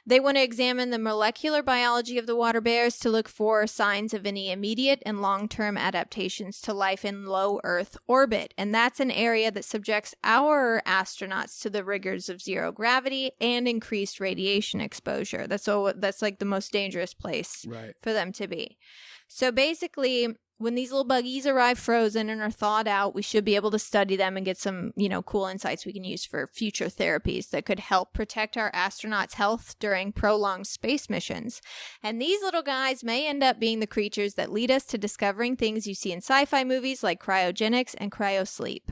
They want to examine the molecular biology of the water bears to look for signs of any immediate and long-term adaptations to life in low Earth orbit. And that's an area that subjects our astronauts to the rigors of zero gravity and increased radiation exposure. That's the most dangerous place for them to be. So basically, when these little buggies arrive frozen and are thawed out, we should be able to study them and get some, cool insights we can use for future therapies that could help protect our astronauts' health during prolonged space missions. And these little guys may end up being the creatures that lead us to discovering things you see in sci-fi movies like cryogenics and cryosleep.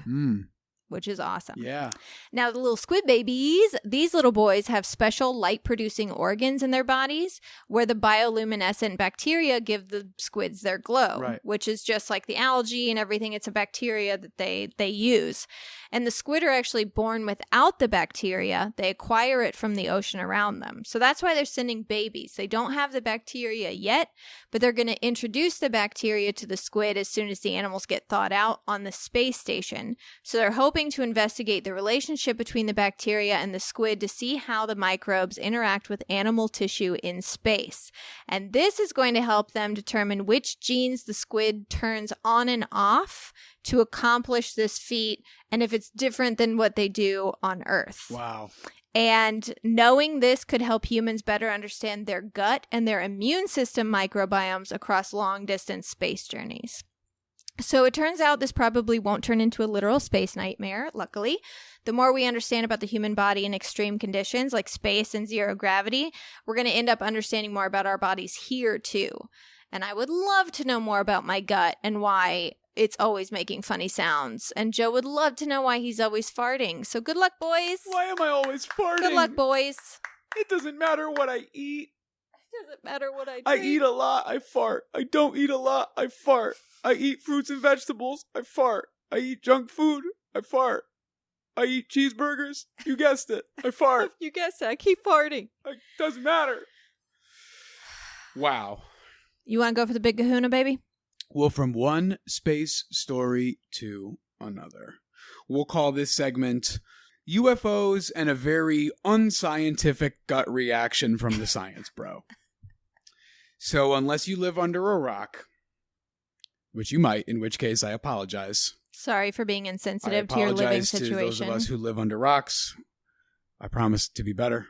Which is awesome. Yeah. Now, the little squid babies, these little boys have special light-producing organs in their bodies where the bioluminescent bacteria give the squids their glow, which is just like the algae and everything. It's a bacteria that they use. And the squid are actually born without the bacteria. They acquire it from the ocean around them. So that's why they're sending babies. They don't have the bacteria yet, but they're going to introduce the bacteria to the squid as soon as the animals get thawed out on the space station. So they're hoping to investigate the relationship between the bacteria and the squid to see how the microbes interact with animal tissue in space. And this is going to help them determine which genes the squid turns on and off to accomplish this feat, and if it's different than what they do on Earth. Wow. And knowing this could help humans better understand their gut and their immune system microbiomes across long-distance space journeys. So it turns out this probably won't turn into a literal space nightmare, luckily. The more we understand about the human body in extreme conditions like space and zero gravity, we're going to end up understanding more about our bodies here too. And I would love to know more about my gut and why it's always making funny sounds. And Joe would love to know why he's always farting. So good luck, boys. Why am I always farting? Good luck, boys. It doesn't matter what I eat. It doesn't matter what I drink. I eat a lot, I fart. I don't eat a lot, I fart. I eat fruits and vegetables, I fart. I eat junk food, I fart. I eat cheeseburgers, you guessed it, I fart. You guessed it, I keep farting. It doesn't matter. Wow. You want to go for the big kahuna, baby? Well, from one space story to another. We'll call this segment, UFOs and a very unscientific gut reaction from the science, bro. So unless you live under a rock, which you might, in which case I apologize. Sorry for being insensitive to your living situation. To those of us who live under rocks. I promise to be better,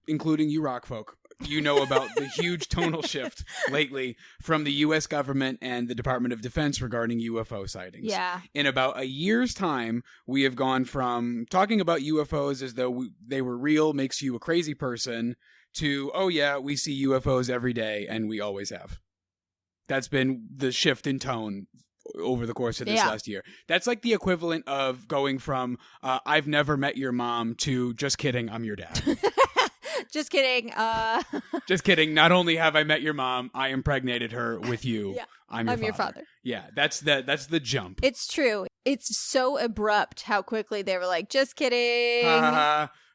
including you rock folk. You know about the huge tonal shift lately from the U.S. government and the Department of Defense regarding UFO sightings. Yeah. In about a year's time, we have gone from talking about UFOs as though they were real, makes you a crazy person, to, oh yeah, we see UFOs every day, and we always have. That's been the shift in tone over the course of this last year. That's like the equivalent of going from, I've never met your mom, to, just kidding, I'm your dad. Just kidding. Just kidding. Not only have I met your mom, I impregnated her with you. Yeah. I'm your father. Yeah, that's the jump. It's true. It's so abrupt how quickly they were like, just kidding.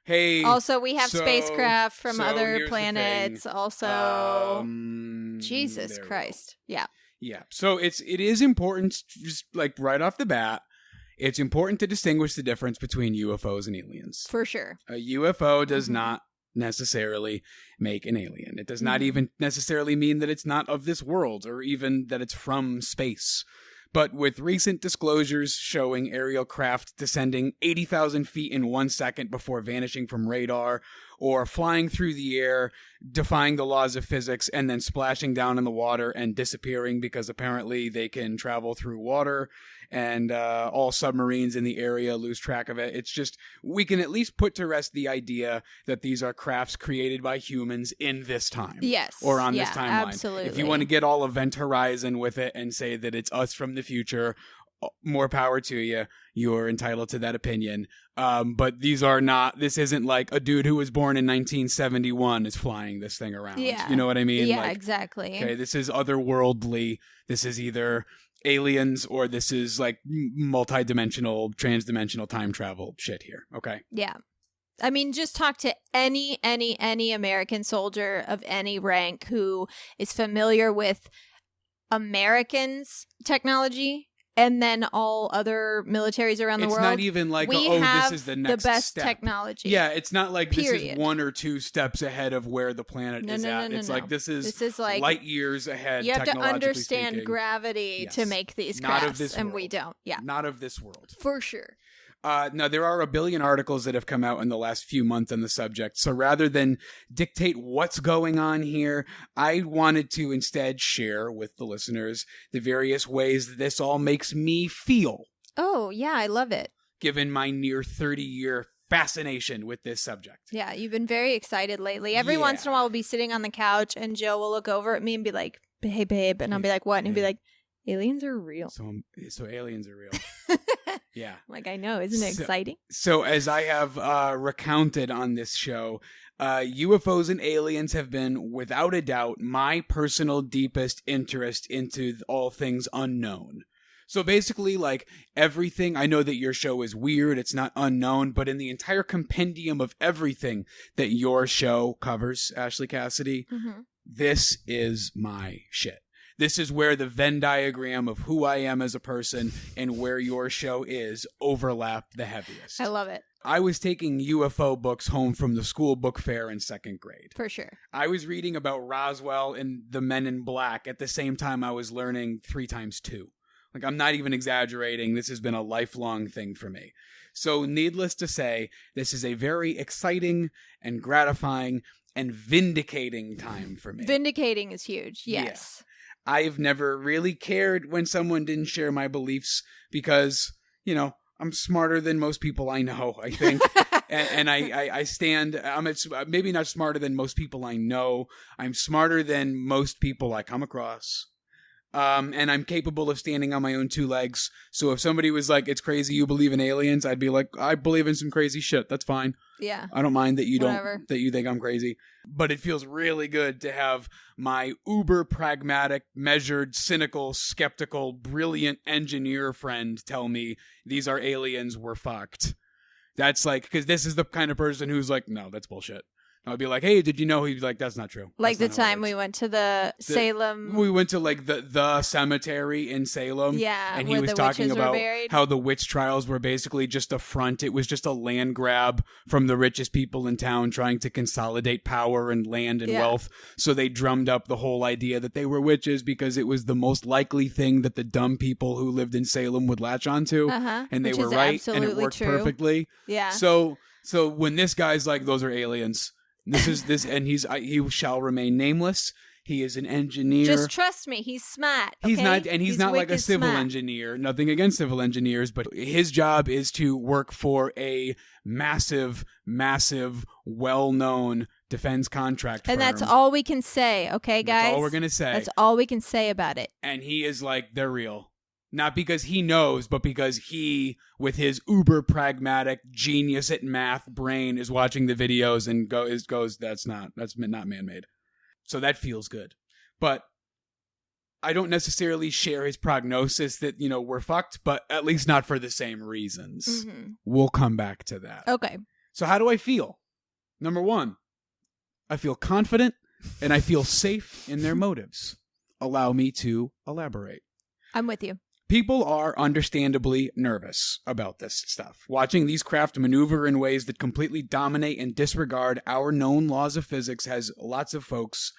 Hey. Also, we have spacecraft from other planets. Also, Jesus Christ. Yeah. Yeah. So it is important, just like right off the bat, it's important to distinguish the difference between UFOs and aliens. For sure. A UFO does not necessarily make an alien. It does not even necessarily mean that it's not of this world or even that it's from space. But with recent disclosures showing aerial craft descending 80,000 feet in 1 second before vanishing from radar, or flying through the air, defying the laws of physics, and then splashing down in the water and disappearing because apparently they can travel through water, and all submarines in the area lose track of it. It's just, we can at least put to rest the idea that these are crafts created by humans in this time. Yes. Or on this timeline. Absolutely. If you want to get all Event Horizon with it and say that it's us from the future, more power to you. You're entitled to that opinion. But this isn't like a dude who was born in 1971 is flying this thing around. Yeah. You know what I mean? Yeah, exactly. Okay, this is otherworldly. This is either aliens or this is like multi-dimensional, trans-dimensional time travel shit here. Okay? Yeah. I mean, just talk to any American soldier of any rank who is familiar with Americans' technology and then all other militaries around the world. It's not even like, this is the next best step. Technology. Yeah, it's not like Period. This is 1 or 2 steps ahead of where the planet is at. It's like this is like light years ahead. You have to understand speaking. Gravity to make these crafts, not of this and world. we don't. Yeah, not of this world. For sure. Now, there are a billion articles that have come out in the last few months on the subject. So rather than dictate what's going on here, I wanted to instead share with the listeners the various ways that this all makes me feel. Oh, yeah, I love it. Given my near 30-year fascination with this subject. Yeah, you've been very excited lately. Every once in a while, we'll be sitting on the couch and Joe will look over at me and be like, hey, babe. And I'll be like, what? And he'll be like, aliens are real. So aliens are real. Yeah. Like, I know. Isn't it exciting? So as I have recounted on this show, UFOs and aliens have been, without a doubt, my personal deepest interest into all things unknown. So basically, like, everything, I know that your show is weird, it's not unknown, but in the entire compendium of everything that your show covers, Ashley Cassidy, this is my shit. This is where the Venn diagram of who I am as a person and where your show is overlap the heaviest. I love it. I was taking UFO books home from the school book fair in 2nd grade. For sure. I was reading about Roswell and the Men in Black at the same time I was learning 3 times 2. Like, I'm not even exaggerating. This has been a lifelong thing for me. So needless to say, this is a very exciting and gratifying and vindicating time for me. Vindicating is huge. Yes. Yeah. I've never really cared when someone didn't share my beliefs because, you know, I'm smarter than most people I know, I think. and I stand, I'm maybe not smarter than most people I know. I'm smarter than most people I come across. And I'm capable of standing on my own 2 legs. So if somebody was like, it's crazy you believe in aliens, I'd be like, I believe in some crazy shit. That's fine. Yeah. I don't mind that you that you think I'm crazy. But it feels really good to have my uber pragmatic, measured, cynical, skeptical, brilliant engineer friend tell me these are aliens, we're fucked. That's like, because this is the kind of person who's like, no, that's bullshit. I'd be like, hey, did you know? He'd be like, that's not true. Like That's the not how it time works." we went to the Salem. We went to like the cemetery in Salem. Yeah, and he where was the talking witches were about buried. how the witch trials were basically just a front. It was just a land grab from the richest people in town trying to consolidate power and land and wealth. So they drummed up the whole idea that they were witches because it was the most likely thing that the dumb people who lived in Salem would latch onto. And they Which were is right, and it absolutely worked true. perfectly. Yeah. So when this guy's like, those are aliens. And he shall remain nameless. He is an engineer. Just trust me, he's smart. He's okay? He's not like a wicked civil smart. engineer. Nothing against civil engineers, but his job is to work for a massive, well-known defense contract firm. And that's all we can say, okay, guys? That's all we're gonna say. That's all we can say about it. And he is like, they're real. Not because he knows, but because he, with his uber pragmatic genius at math brain, is watching the videos and goes, that's not man-made. So that feels good. But I don't necessarily share his prognosis that, we're fucked, but at least not for the same reasons. We'll come back to that. Okay. So how do I feel? Number one, I feel confident and I feel safe in their motives. Allow me to elaborate. I'm with you. People are understandably nervous about this stuff. Watching these craft maneuver in ways that completely dominate and disregard our known laws of physics has lots of folks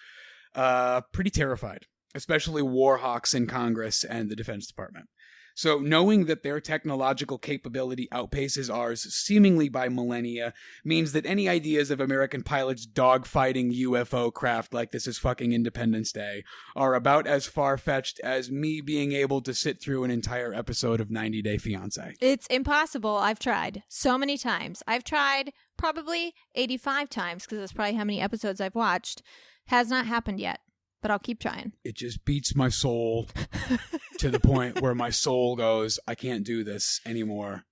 pretty terrified, especially war hawks in Congress and the Defense Department. So knowing that their technological capability outpaces ours seemingly by millennia means that any ideas of American pilots dogfighting UFO craft like this is fucking Independence Day are about as far-fetched as me being able to sit through an entire episode of 90 Day Fiancé. It's impossible. I've tried so many times. I've tried probably 85 times because that's probably how many episodes I've watched. Has not happened yet. But I'll keep trying. It just beats my soul to the point where my soul goes, I can't do this anymore.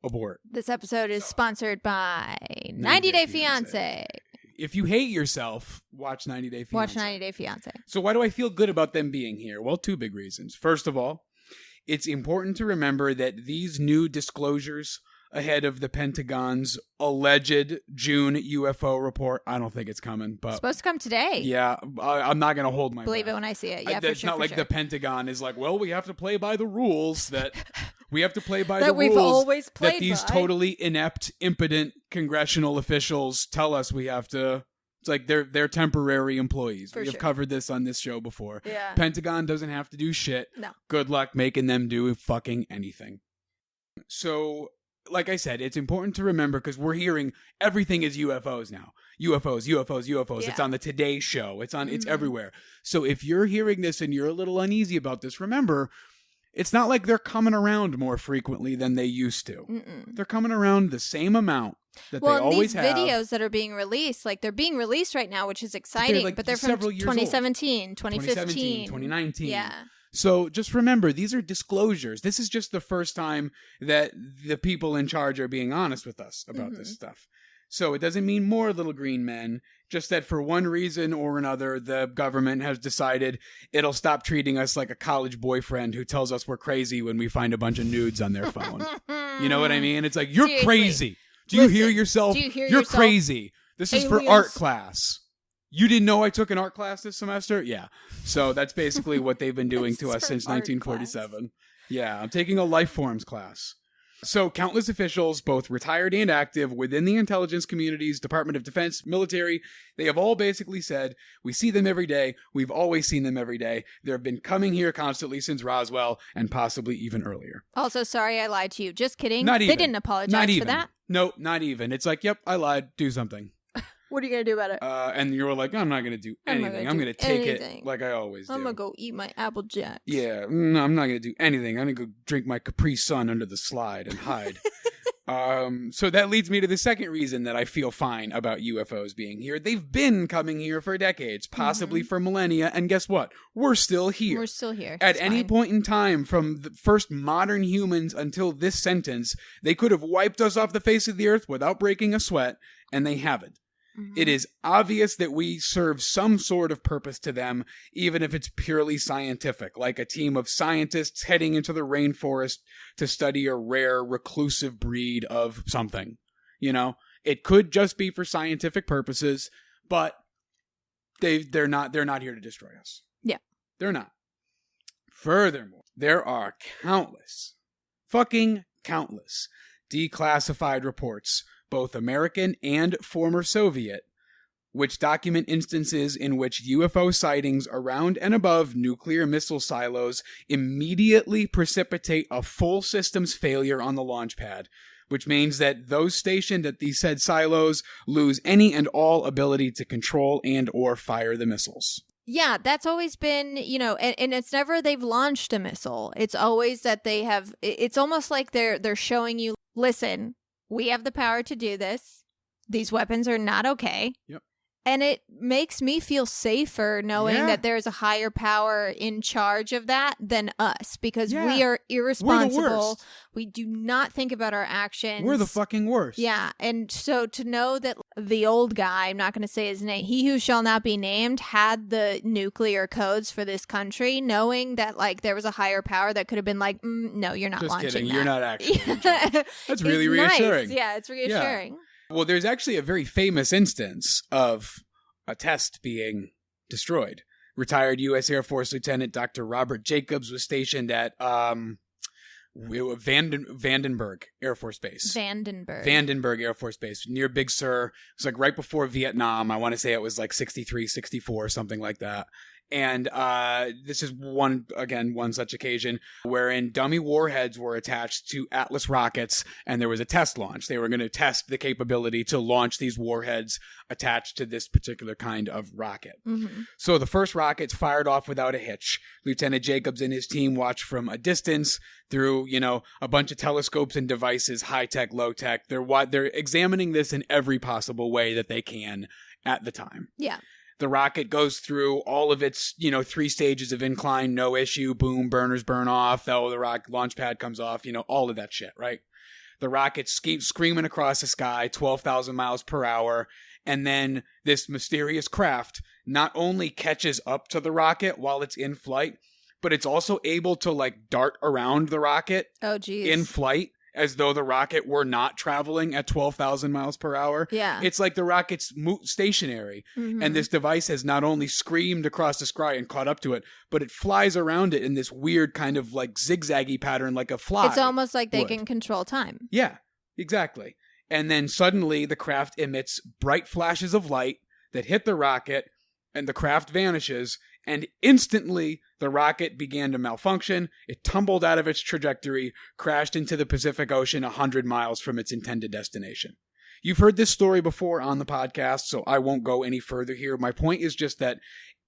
Abort. This episode is sponsored by 90 Day Fiancé. If you hate yourself, watch 90 Day Fiancé. Watch 90 Day Fiancé. So why do I feel good about them being here? Well, two big reasons. First of all, it's important to remember that these new disclosures ahead of the Pentagon's alleged June UFO report. I don't think it's coming, but It's supposed to come today. yeah, I'm not going to hold my Believe breath. it when I see it. Yeah, It's not like the Pentagon is like, well, we have to play by the rules that we have to play by That the we've rules always that played these by. totally inept, impotent congressional officials tell us we have to. It's like they're temporary employees. For We have sure. covered this on this show before. Yeah. Pentagon doesn't have to do shit. No. Good luck making them do fucking anything. So, like I said, it's important to remember because we're hearing everything is UFOs now. UFOs. Yeah. It's on the Today Show. It's everywhere. So if you're hearing this and you're a little uneasy about this, remember, it's not like they're coming around more frequently than they used to. They're coming around the same amount that they always these have. videos that are being released, like they're being released right now, which is exciting, like but they're from several years old. 2017, 2015. 2019. Yeah. So just remember, these are disclosures. This is just the first time that the people in charge are being honest with us about this stuff. So it doesn't mean more little green men, just that for one reason or another, the government has decided it'll stop treating us like a college boyfriend who tells us we're crazy when we find a bunch of nudes on their phone. You know what I mean? It's like, you're Seriously. crazy. Do you hear yourself? Do you hear You're yourself? crazy. This is for Aliens. art class. You didn't know I took an art class this semester? Yeah. So that's basically what they've been doing to This us is since for art 1947. Yeah, I'm taking a life forms class. So countless officials, both retired and active, within the intelligence communities, Department of Defense, military, they have all basically said, we see them every day. We've always seen them every day. They've been coming here constantly since Roswell and possibly even earlier. Also, sorry I lied to you. Just kidding. Not even. They didn't apologize Not for even. that. No, not even. It's like, yep, I lied. Do something. What are you going to do about it? And you're like, I'm not going to do I'm not anything. gonna I'm do going to take anything. it like I always do. I'm going to go eat my Apple Jacks. Yeah, no, I'm not going to do anything. I'm going to go drink my Capri Sun under the slide and hide. So that leads me to the second reason that I feel fine about UFOs being here. They've been coming here for decades, possibly for millennia, and guess what? We're still here. We're still here. At It's any fine. point in time, from the first modern humans until this sentence, they could have wiped us off the face of the earth without breaking a sweat, and they haven't. It is obvious that we serve some sort of purpose to them, even if it's purely scientific, like a team of scientists heading into the rainforest to study a rare reclusive breed of something. You know, It could just be for scientific purposes, but they're not here to destroy us. Yeah. They're not. Furthermore, there are fucking countless declassified reports, both American and former Soviet, which document instances in which UFO sightings around and above nuclear missile silos immediately precipitate a full systems failure on the launch pad, which means that those stationed at these said silos lose any and all ability to control and or fire the missiles. Yeah, that's always been, and it's never they've launched a missile. It's always that they have, it's almost like they're showing you, listen, we have the power to do this. These weapons are not okay. Yep. And it makes me feel safer knowing that there's a higher power in charge of that than us, because we are irresponsible. We're the worst. We do not think about our actions. We're the fucking worst. Yeah. And so to know that the old guy, I'm not going to say his name, he who shall not be named, had the nuclear codes for this country, knowing that like there was a higher power that could have been like, no, you're not just launching kidding. that. You're not actually. That's really reassuring. Nice. Yeah, it's reassuring. Yeah. Well, there's actually a very famous instance of a test being destroyed. Retired U.S. Air Force Lieutenant Dr. Robert Jacobs was stationed at Vandenberg Air Force Base. Vandenberg Air Force Base, near Big Sur. It was like right before Vietnam. I want to say it was like 63, 64, something like that. And this is one such occasion wherein dummy warheads were attached to Atlas rockets, and there was a test launch. They were going to test the capability to launch these warheads attached to this particular kind of rocket. Mm-hmm. So the first rockets fired off without a hitch. Lieutenant Jacobs and his team watched from a distance through, a bunch of telescopes and devices, high-tech, low-tech. They're examining this in every possible way that they can at the time. Yeah. The rocket goes through all of its, 3 stages of incline, no issue, boom, burners burn off, the launch pad comes off, all of that shit, right? The rocket's screaming across the sky, 12,000 miles per hour, and then this mysterious craft not only catches up to the rocket while it's in flight, but it's also able to, dart around the rocket in flight, as though the rocket were not traveling at 12,000 miles per hour. Yeah. It's like the rocket's stationary. Mm-hmm. And this device has not only screamed across the sky and caught up to it, but it flies around it in this weird kind of zigzaggy pattern like a fly. It's almost like they can control time. Yeah, exactly. And then suddenly the craft emits bright flashes of light that hit the rocket, and the craft vanishes, and instantly the rocket began to malfunction. It tumbled out of its trajectory, crashed into the Pacific Ocean 100 miles from its intended destination. You've heard this story before on the podcast, so I won't go any further here. My point is just that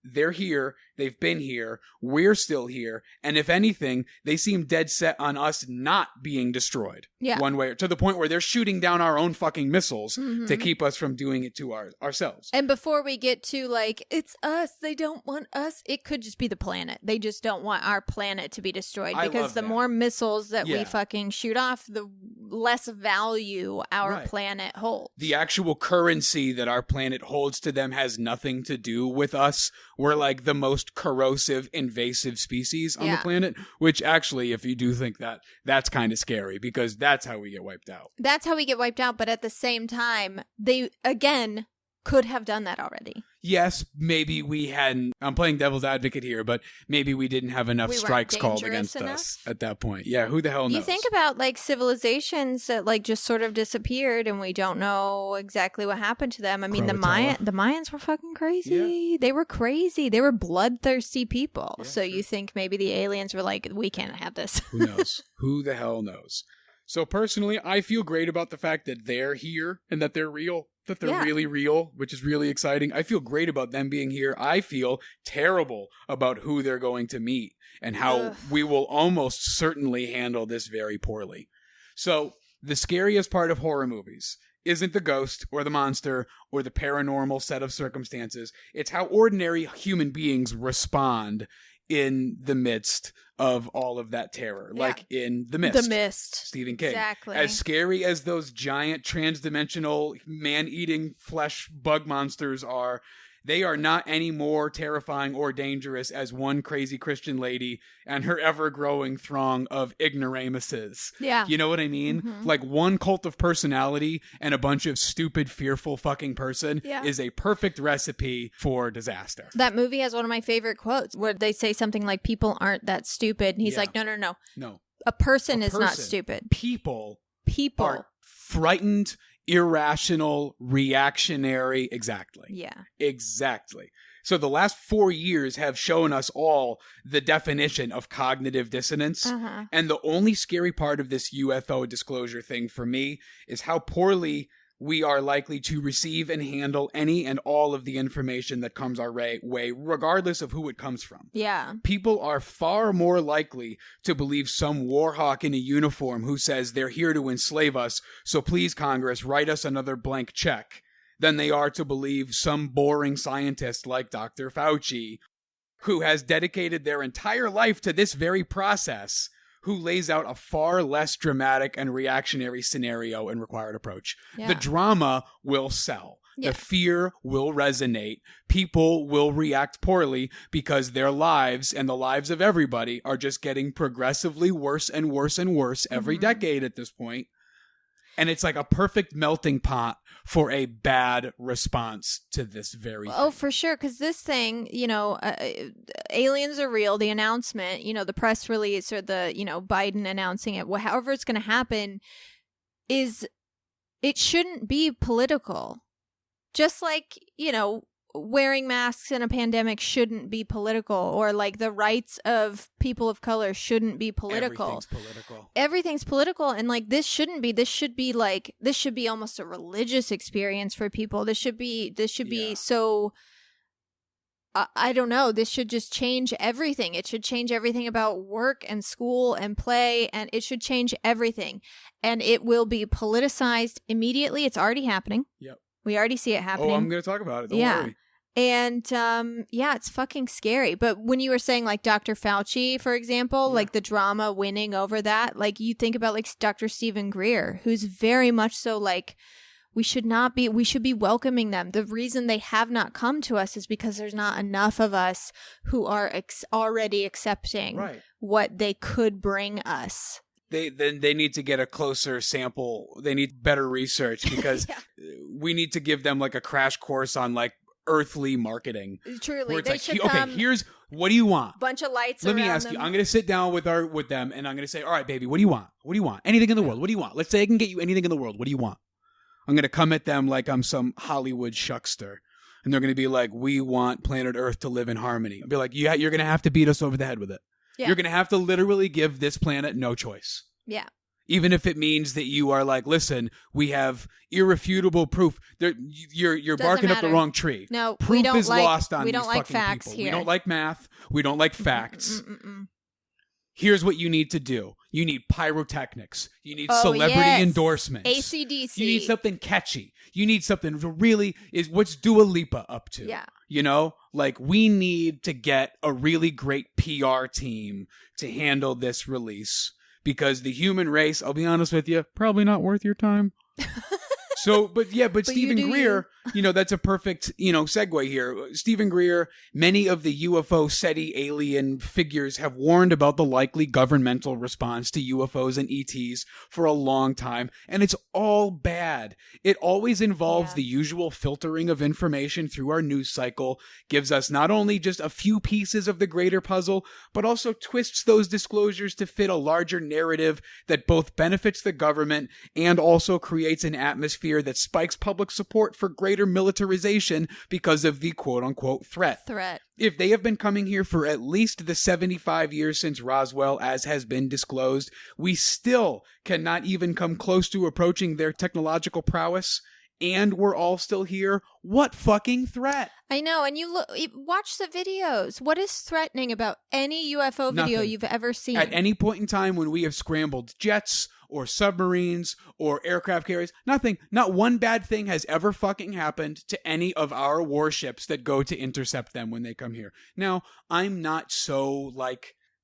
they're here, they've been here, we're still here, and if anything, they seem dead set on us not being destroyed. Yeah. One way, to the point where they're shooting down our own fucking missiles to keep us from doing it to ourselves. And before we get to it's us, they don't want us, it could just be the planet. They just don't want our planet to be destroyed, because the more missiles that we fucking shoot off, the less value our planet holds. The actual currency that our planet holds to them has nothing to do with us. We're like the most corrosive, invasive species on the planet, which actually, if you do think that, that's kind of scary, because that's how we get wiped out. That's how we get wiped out, but at the same time, they, again, could have done that already. Yes, maybe we hadn't. I'm playing devil's advocate here, but maybe we didn't have enough strikes called against us at that point. Yeah, who the hell knows? You think about civilizations that just sort of disappeared, and we don't know exactly what happened to them. I mean, the Mayans were fucking crazy. Yeah. They were crazy. They were bloodthirsty people. Yeah, so you think maybe the aliens were like, we can't have this. Who knows? Who the hell knows? So personally, I feel great about the fact that they're here and that they're real. That they're really real, which is really exciting. I feel great about them being here. I feel terrible about who they're going to meet and how we will almost certainly handle this very poorly. So the scariest part of horror movies isn't the ghost or the monster or the paranormal set of circumstances. It's how ordinary human beings respond in the midst of all of that terror, like in The Mist. The Mist. Stephen King. Exactly. As scary as those giant transdimensional man-eating flesh bug monsters are, They are not any more terrifying or dangerous as one crazy Christian lady and her ever-growing throng of ignoramuses. Yeah. You know what I mean? Like one cult of personality and a bunch of stupid, fearful fucking person is a perfect recipe for disaster. That movie has one of my favorite quotes where they say something like, people aren't that stupid. And he's like, no. No. A person is not stupid. People are frightened, irrational, reactionary. Exactly. Yeah. Exactly. So the last 4 years have shown us all the definition of cognitive dissonance. And the only scary part of this UFO disclosure thing for me is how poorly we are likely to receive and handle any and all of the information that comes our way, regardless of who it comes from. Yeah. People are far more likely to believe some war hawk in a uniform who says they're here to enslave us, so please, Congress, write us another blank check, than they are to believe some boring scientist like Dr. Fauci, who has dedicated their entire life to this very process, who lays out a far less dramatic and reactionary scenario and required approach. Yeah. The drama will sell. Yeah. The fear will resonate. People will react poorly because their lives and the lives of everybody are just getting progressively worse and worse and worse every decade at this point. And it's like a perfect melting pot for a bad response to this very thing. Oh, for sure. Because this thing, aliens are real. The announcement, the press release or the, Biden announcing it, however it's going to happen, it shouldn't be political. Just like, wearing masks in a pandemic shouldn't be political, or like the rights of people of color shouldn't be political. Everything's political. And like, this should be almost a religious experience for people. This should be so, I don't know. This should just change everything. It should change everything about work and school and play, and it should change everything. And it will be politicized immediately. It's already happening. Yep. We already see it happening. Oh, I'm going to talk about it. Don't worry. And, it's fucking scary. But when you were saying, like, Dr. Fauci, for example, like the drama winning over that, like, you think about, like, Dr. Stephen Greer, who's very much so, like, we should be welcoming them. The reason they have not come to us is because there's not enough of us who are already accepting what they could bring us. They need to get a closer sample. They need better research because we need to give them like a crash course on like earthly marketing. Truly, they should come. Okay, here's what do you want? Bunch of lights. Let me ask you. I'm going to sit down with them, and I'm going to say, all right, baby, what do you want? What do you want? Anything in the world? What do you want? Let's say I can get you anything in the world. What do you want? I'm going to come at them like I'm some Hollywood shuckster, and they're going to be like, we want planet Earth to live in harmony. I'll be like, yeah, you're going to have to beat us over the head with it. Yeah. You're going to have to literally give this planet no choice. Yeah. Even if it means that you are like, listen, we have irrefutable proof. You're barking up the wrong tree. No, proof is lost on these fucking like facts people. Here. We don't like math. We don't like facts. Here's what you need to do. You need pyrotechnics. You need celebrity endorsements. AC/DC. You need something catchy. You need something to really is what's Dua Lipa up to. Yeah. Like we need to get a really great PR team to handle this release because the human race, I'll be honest with you, probably not worth your time. So, but Stephen Greer, that's a perfect, segue here. Stephen Greer, many of the UFO SETI alien figures have warned about the likely governmental response to UFOs and ETs for a long time, and it's all bad. It always involves the usual filtering of information through our news cycle, gives us not only just a few pieces of the greater puzzle, but also twists those disclosures to fit a larger narrative that both benefits the government and also creates an atmosphere that spikes public support for greater militarization because of the quote-unquote threat. If they have been coming here for at least the 75 years since Roswell, as has been disclosed, we still cannot even come close to approaching their technological prowess, and we're all still here. What fucking threat? I know, and you watch the videos. What is threatening about any UFO video you've ever seen? At any point in time when we have scrambled jets or submarines or aircraft carriers, nothing. Not one bad thing has ever fucking happened to any of our warships that go to intercept them when they come here. Now, I'm not so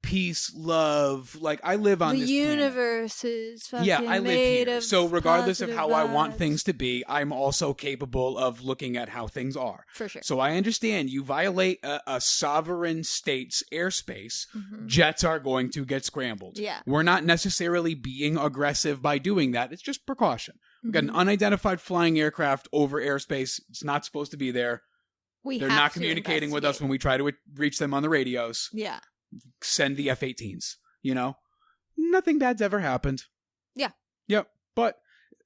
peace, love. Like, I live on the this universe is fucking I live made here. of So regardless of positive how I want vibes. things to be, I'm also capable of looking at how things are. For sure. So I understand you violate a sovereign state's airspace, Mm-hmm. jets are going to get scrambled. Yeah. We're not necessarily being aggressive by doing that. It's just precaution. We've got an Mm-hmm. unidentified flying aircraft over airspace. It's not supposed to be there. They're not communicating with us when we try to reach them on the radios. Yeah. Send the F-18s, you know? Nothing bad's ever happened. Yeah. Yep. But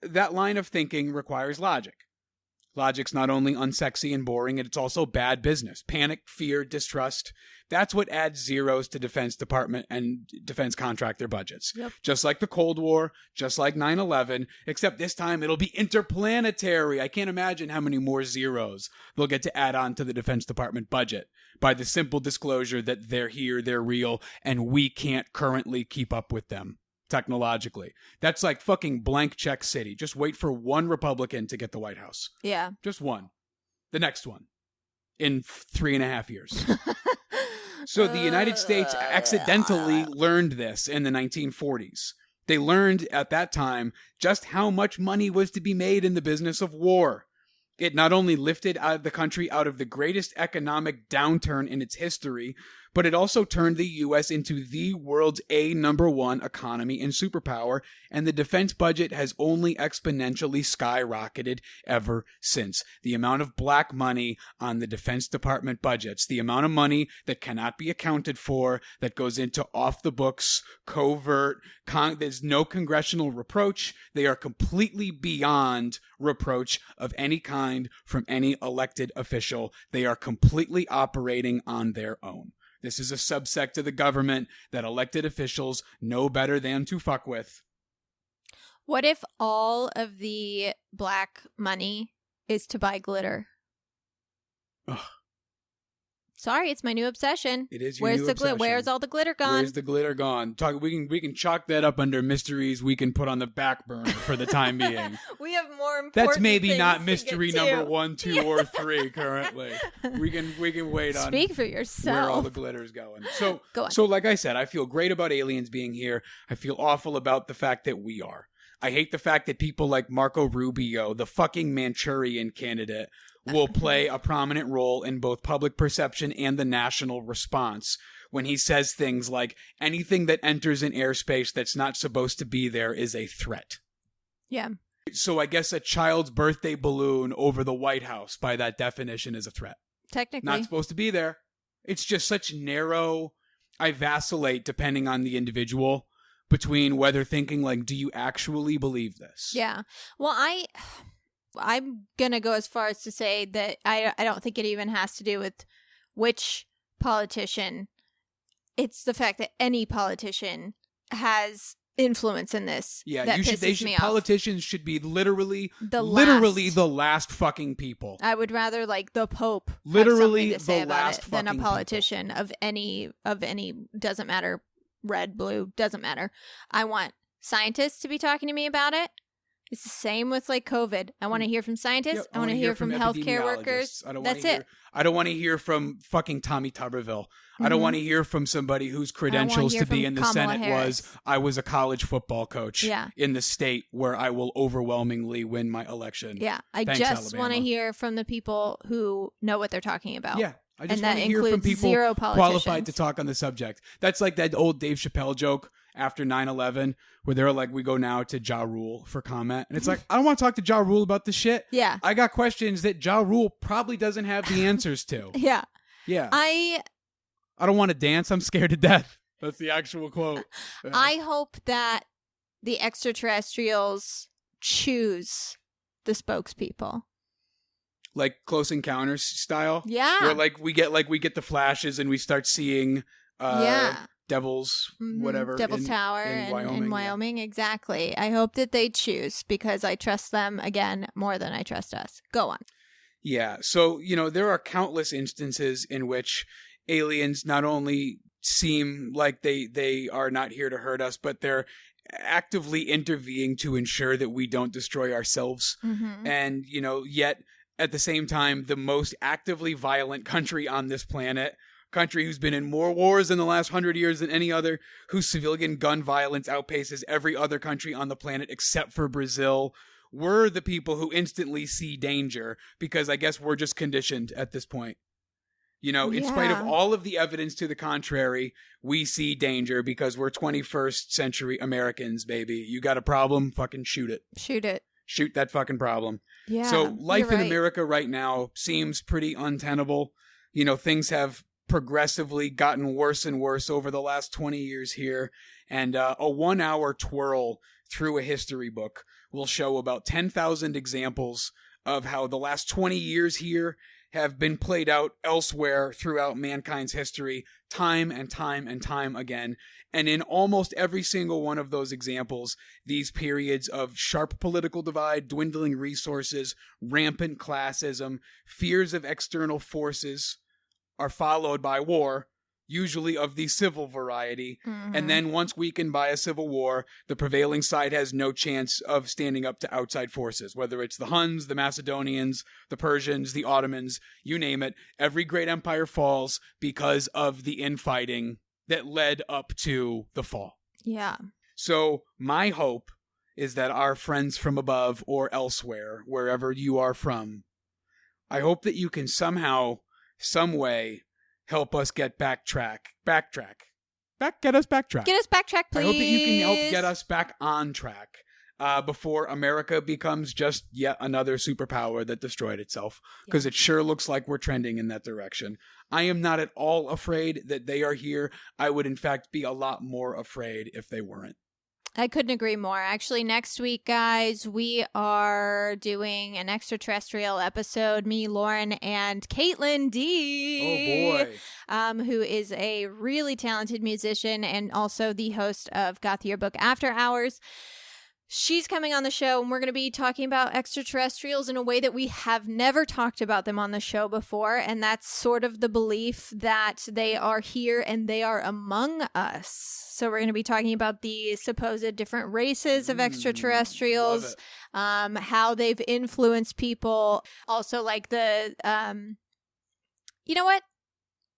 that line of thinking requires logic. Logic's not only unsexy and boring, it's also bad business. Panic, fear, distrust. That's what adds zeros to Defense Department and defense contractor budgets. Yep. Just like the Cold War, just like 9/11, except this time it'll be interplanetary. I can't imagine how many more zeros they'll get to add on to the Defense Department budget by the simple disclosure that they're here, they're real, and we can't currently keep up with them technologically. That's like fucking blank check city. Just wait for one Republican to get the White House. Yeah. Just one. The next one. In 3.5 years. So the United States accidentally learned this in the 1940s. They learned at that time just how much money was to be made in the business of war. It not only lifted the country out of the greatest economic downturn in its history, but it also turned the U.S. into the world's #1 economy and superpower, and the defense budget has only exponentially skyrocketed ever since. The amount of black money on the Defense Department budgets, the amount of money that cannot be accounted for, that goes into off-the-books, covert, there's no congressional reproach. They are completely beyond reproach of any kind from any elected official. They are completely operating on their own. This is a subsect of the government that elected officials know better than to fuck with. What if all of the black money is to buy glitter? Ugh. Sorry, it's my new obsession. It is your Where's new the obsession. Where's all the glitter gone? Where's the glitter gone? We can chalk that up under mysteries we can put on the back burner for the time being. We have more important That's maybe things not to mystery get to. number 1, 2, or 3 currently. We can wait on Speak for yourself. where all the glitter's going. So, Go on. so like I said, I feel great about aliens being here. I feel awful about the fact that we are. I hate the fact that people like Marco Rubio, the fucking Manchurian candidate, will play a prominent role in both public perception and the national response when he says things like, anything that enters an airspace that's not supposed to be there is a threat. Yeah. So I guess a child's birthday balloon over the White House, by that definition, is a threat. Technically. Not supposed to be there. It's just such narrow... I vacillate depending on the individual between whether thinking like, do you actually believe this? Yeah. Well, I'm going to go as far as to say that I don't think it even has to do with which politician. It's the fact that any politician has influence in this. Yeah, that pisses me off. Politicians should be literally The last fucking people. I would rather like the Pope Literally have something to say the about last it than a fucking politician of any doesn't matter, red, blue, doesn't matter. I want scientists to be talking to me about it. It's the same with like COVID. I want to hear from scientists. Yep, I want to hear from healthcare workers. That's it. I don't want to hear from fucking Tommy Tuberville. I don't want to hear from somebody whose credentials to be in the Kamala Senate Harris. was, I was a college football coach Yeah. in the state where I will overwhelmingly win my election. Yeah, I Thanks, just want to Alabama. hear from the people who know what they're talking about. Yeah. I just And want that to hear from includes people zero qualified politicians. to talk on the subject. That's like that old Dave Chappelle joke after 9/11 where they're like, we go now to Ja Rule for comment. And it's like, I don't want to talk to Ja Rule about this shit. Yeah. I got questions that Ja Rule probably doesn't have the answers to. Yeah. Yeah. I don't want to dance. I'm scared to death. That's the actual quote. Yeah. I hope that the extraterrestrials choose the spokespeople. Like Close Encounters style. Yeah. Where like we get the flashes and we start seeing Yeah. devils, whatever. Devil's in Tower in in Wyoming. Wyoming. Exactly. I hope that they choose because I trust them again more than I trust us. Go on. Yeah. So, there are countless instances in which aliens not only seem like they are not here to hurt us, but they're actively intervening to ensure that we don't destroy ourselves. Mm-hmm. And, yet at the same time, the most actively violent country on this planet country who's been in more wars in the last 100 years than any other, whose civilian gun violence outpaces every other country on the planet except for Brazil. We're the people who instantly see danger because I guess we're just conditioned at this point. You know, in spite of all of the evidence to the contrary, we see danger because we're 21st century Americans, baby. You got a problem? Fucking shoot it. Shoot it. Shoot that fucking problem. Yeah. So life in America right now seems pretty untenable. You know, things have progressively gotten worse and worse over the last 20 years here. And a 1 hour twirl through a history book will show about 10,000 examples of how the last 20 years here have been played out elsewhere throughout mankind's history, time and time and time again. And in almost every single one of those examples, these periods of sharp political divide, dwindling resources, rampant classism, fears of external forces are followed by war, usually of the civil variety. Mm-hmm. And then once weakened by a civil war, the prevailing side has no chance of standing up to outside forces, whether it's the Huns, the Macedonians, the Persians, the Ottomans, you name it. Every great empire falls because of the infighting that led up to the fall. Yeah. So my hope is that our friends from above or elsewhere, wherever you are from, I hope that you can somehow, some way, help us get get us backtrack, please. I hope that you can help get us back on track before America becomes just yet another superpower that destroyed itself, because it sure looks like we're trending in that direction. I am not at all afraid that they are here. I would, in fact, be a lot more afraid if they weren't. I couldn't agree more. Actually, next week, guys, we are doing an extraterrestrial episode. Me, Lauren, and Caitlin D. Oh, boy. Who is a really talented musician and also the host of Goth Yearbook After Hours. She's coming on the show, and we're going to be talking about extraterrestrials in a way that we have never talked about them on the show before, and that's sort of the belief that they are here and they are among us. So we're going to be talking about the supposed different races of extraterrestrials, how they've influenced people. Also, like the, you know what?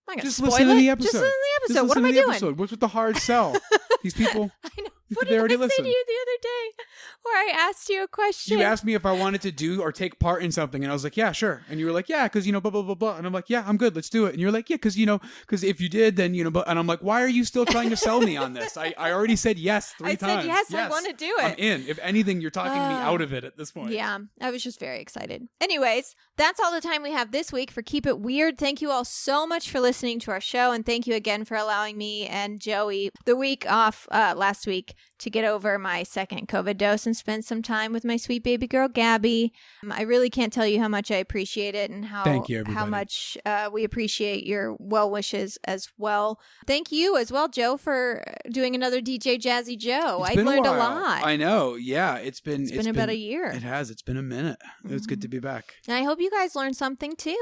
I'm going to spoil it. Listen to the episode. Just listen to the episode. What am I doing? What's with the hard sell? These people. I know. What did I say to you the other day where I asked you a question? You asked me if I wanted to do or take part in something, and I was like, yeah, sure. And you were like, yeah, because, you know, blah, blah, blah, blah. And I'm like, yeah, I'm good. Let's do it. And you're like, yeah, because, you know, because if you did, then, you know, and I'm like, why are you still trying to sell me on this? I already said yes 3 times. I said yes, I want to do it. I'm in. If anything, you're talking me out of it at this point. Yeah, I was just very excited. Anyways, that's all the time we have this week for Keep It Weird. Thank you all so much for listening to our show, and thank you again for allowing me and Joey the week off last week to get over my second COVID dose and spend some time with my sweet baby girl, Gabby. I really can't tell you how much I appreciate it and how much we appreciate your well wishes as well. Thank you as well, Joe, for doing another DJ Jazzy Joe. I've learned a lot. I know. Yeah, it's been about a year. It has. It's been a minute. Mm-hmm. It's good to be back. And I hope you guys learned something too.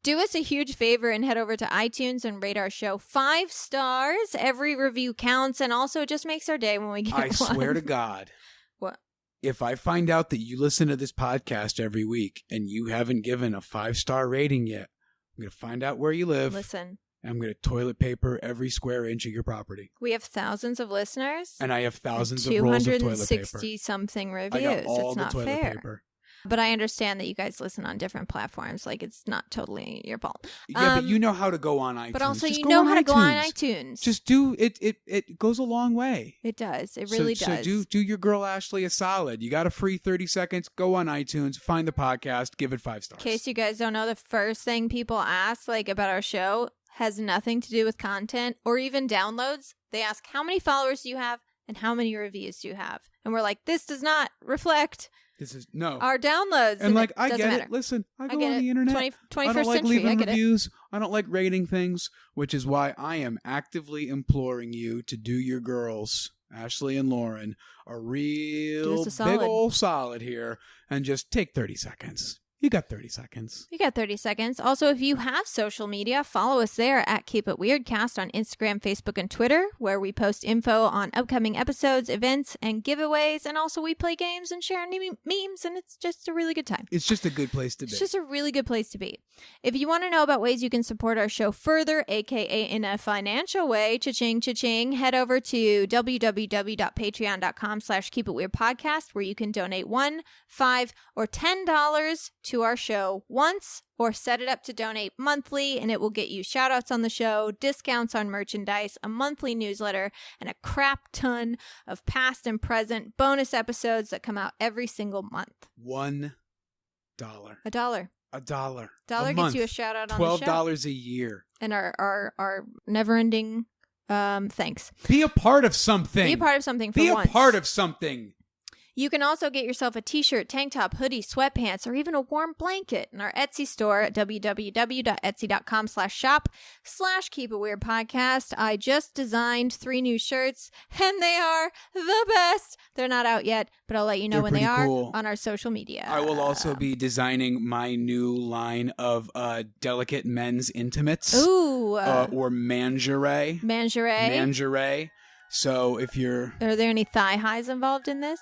Do us a huge favor and head over to iTunes and rate our show 5 stars. Every review counts, and also it just makes our day when we get one. I swear to God. What? If I find out that you listen to this podcast every week and you haven't given a 5-star rating yet, I'm going to find out where you live. Listen. And I'm going to toilet paper every square inch of your property. We have thousands of listeners. And I have thousands of rolls of toilet paper. 260-something reviews. I got all it's the not toilet fair. paper. But I understand that you guys listen on different platforms. Like, it's not totally your fault. Yeah, but you know how to go on iTunes. But also, Just you know how to iTunes. go on iTunes. Just do it. It goes a long way. It does. It really does. So do your girl Ashley a solid. You got a free 30 seconds. Go on iTunes, find the podcast, give it 5 stars. In case you guys don't know, the first thing people ask, like, about our show has nothing to do with content or even downloads. They ask, how many followers do you have and how many reviews do you have? And we're like, this does not reflect... our downloads. And like, I get it. Listen, I go on the internet. 21st I don't like century. leaving reviews. I don't like rating things, which is why I am actively imploring you to do your girls, Ashley and Lauren, a real big old solid here and just take 30 seconds. You got 30 seconds. You got 30 seconds. Also, if you have social media, follow us there at Keep It Weirdcast on Instagram, Facebook, and Twitter, where we post info on upcoming episodes, events, and giveaways. And also, we play games and share memes, and it's just a really good time. It's just a good place to be. It's just a really good place to be. If you want to know about ways you can support our show further, aka in a financial way, cha-ching, cha-ching, head over to www.patreon.com/keepitweirdpodcast, where you can donate $1, $5, or $10 to our show once, or set it up to donate monthly, and it will get you shout outs on the show, discounts on merchandise, a monthly newsletter, and a crap ton of past and present bonus episodes that come out every single month. $1. $1. $1. $1 a gets month. you a shout out on the show. $12 a year. And our never ending thanks. Be a part of something. Be a part of something for Be once. a part of something. You can also get yourself a t-shirt, tank top, hoodie, sweatpants, or even a warm blanket in our Etsy store at www.etsy.com/shop/keepitweirdpodcast. I just designed 3 new shirts, and they are the best. They're not out yet, but I'll let you know when they are on our social media. I will also be designing my new line of delicate men's intimates. Ooh. Or lingerie. Lingerie. So if you're... Are there any thigh highs involved in this?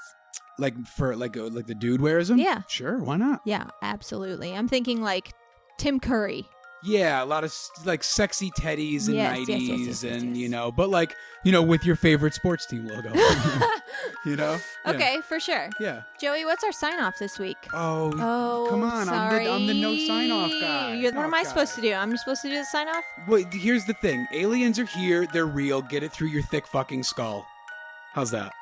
Like the dude wears them? Yeah. Sure, why not? Yeah, absolutely. I'm thinking like Tim Curry. Yeah, a lot of like sexy teddies and Yes, nighties yes. and, but like, with your favorite sports team logo. Yeah. Okay, for sure. Yeah. Joey, what's our sign off this week? Oh, come on. Sorry. I'm the no sign off guy. What am I supposed to do? I'm supposed to do the sign off? Well, here's the thing. Aliens are here. They're real. Get it through your thick fucking skull. How's that?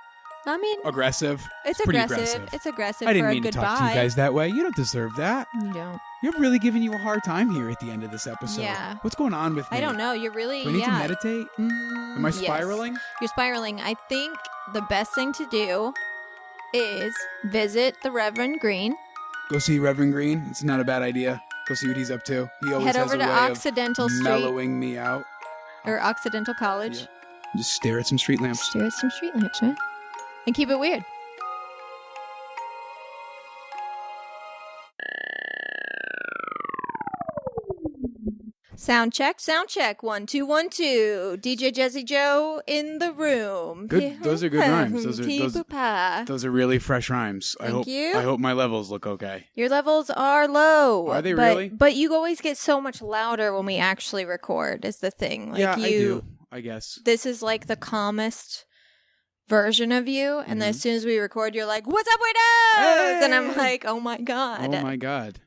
I mean, aggressive. It's pretty aggressive. It's aggressive. I didn't for mean a to talk goodbye. to you guys that way. You don't deserve that. You don't. You're really giving you a hard time here at the end of this episode. Yeah. What's going on with me? I don't know. You're really. Do I need to meditate? Am I Yes. spiraling? You're spiraling. I think the best thing to do is visit the Reverend Green. Go see Reverend Green. It's not a bad idea. Go see what he's up to. He always Head has over a to way Occidental of Street. mellowing me out. Or Occidental College. Yeah. Just stare at some street lamps. Stare at some street lamps, man. And keep it weird. Sound check. 1 2 1 2. DJ Jazzy Joe in the room. Good. Those are good rhymes. Those are really fresh rhymes. Thank you. I hope my levels look okay. Your levels are low. Are they really? But you always get so much louder when we actually record. Is the thing. I do. I guess this is like the calmest version of you, and then as soon as we record, you're like, "What's up, weirdos?" Hey! And I'm like, "Oh my god." Oh my god.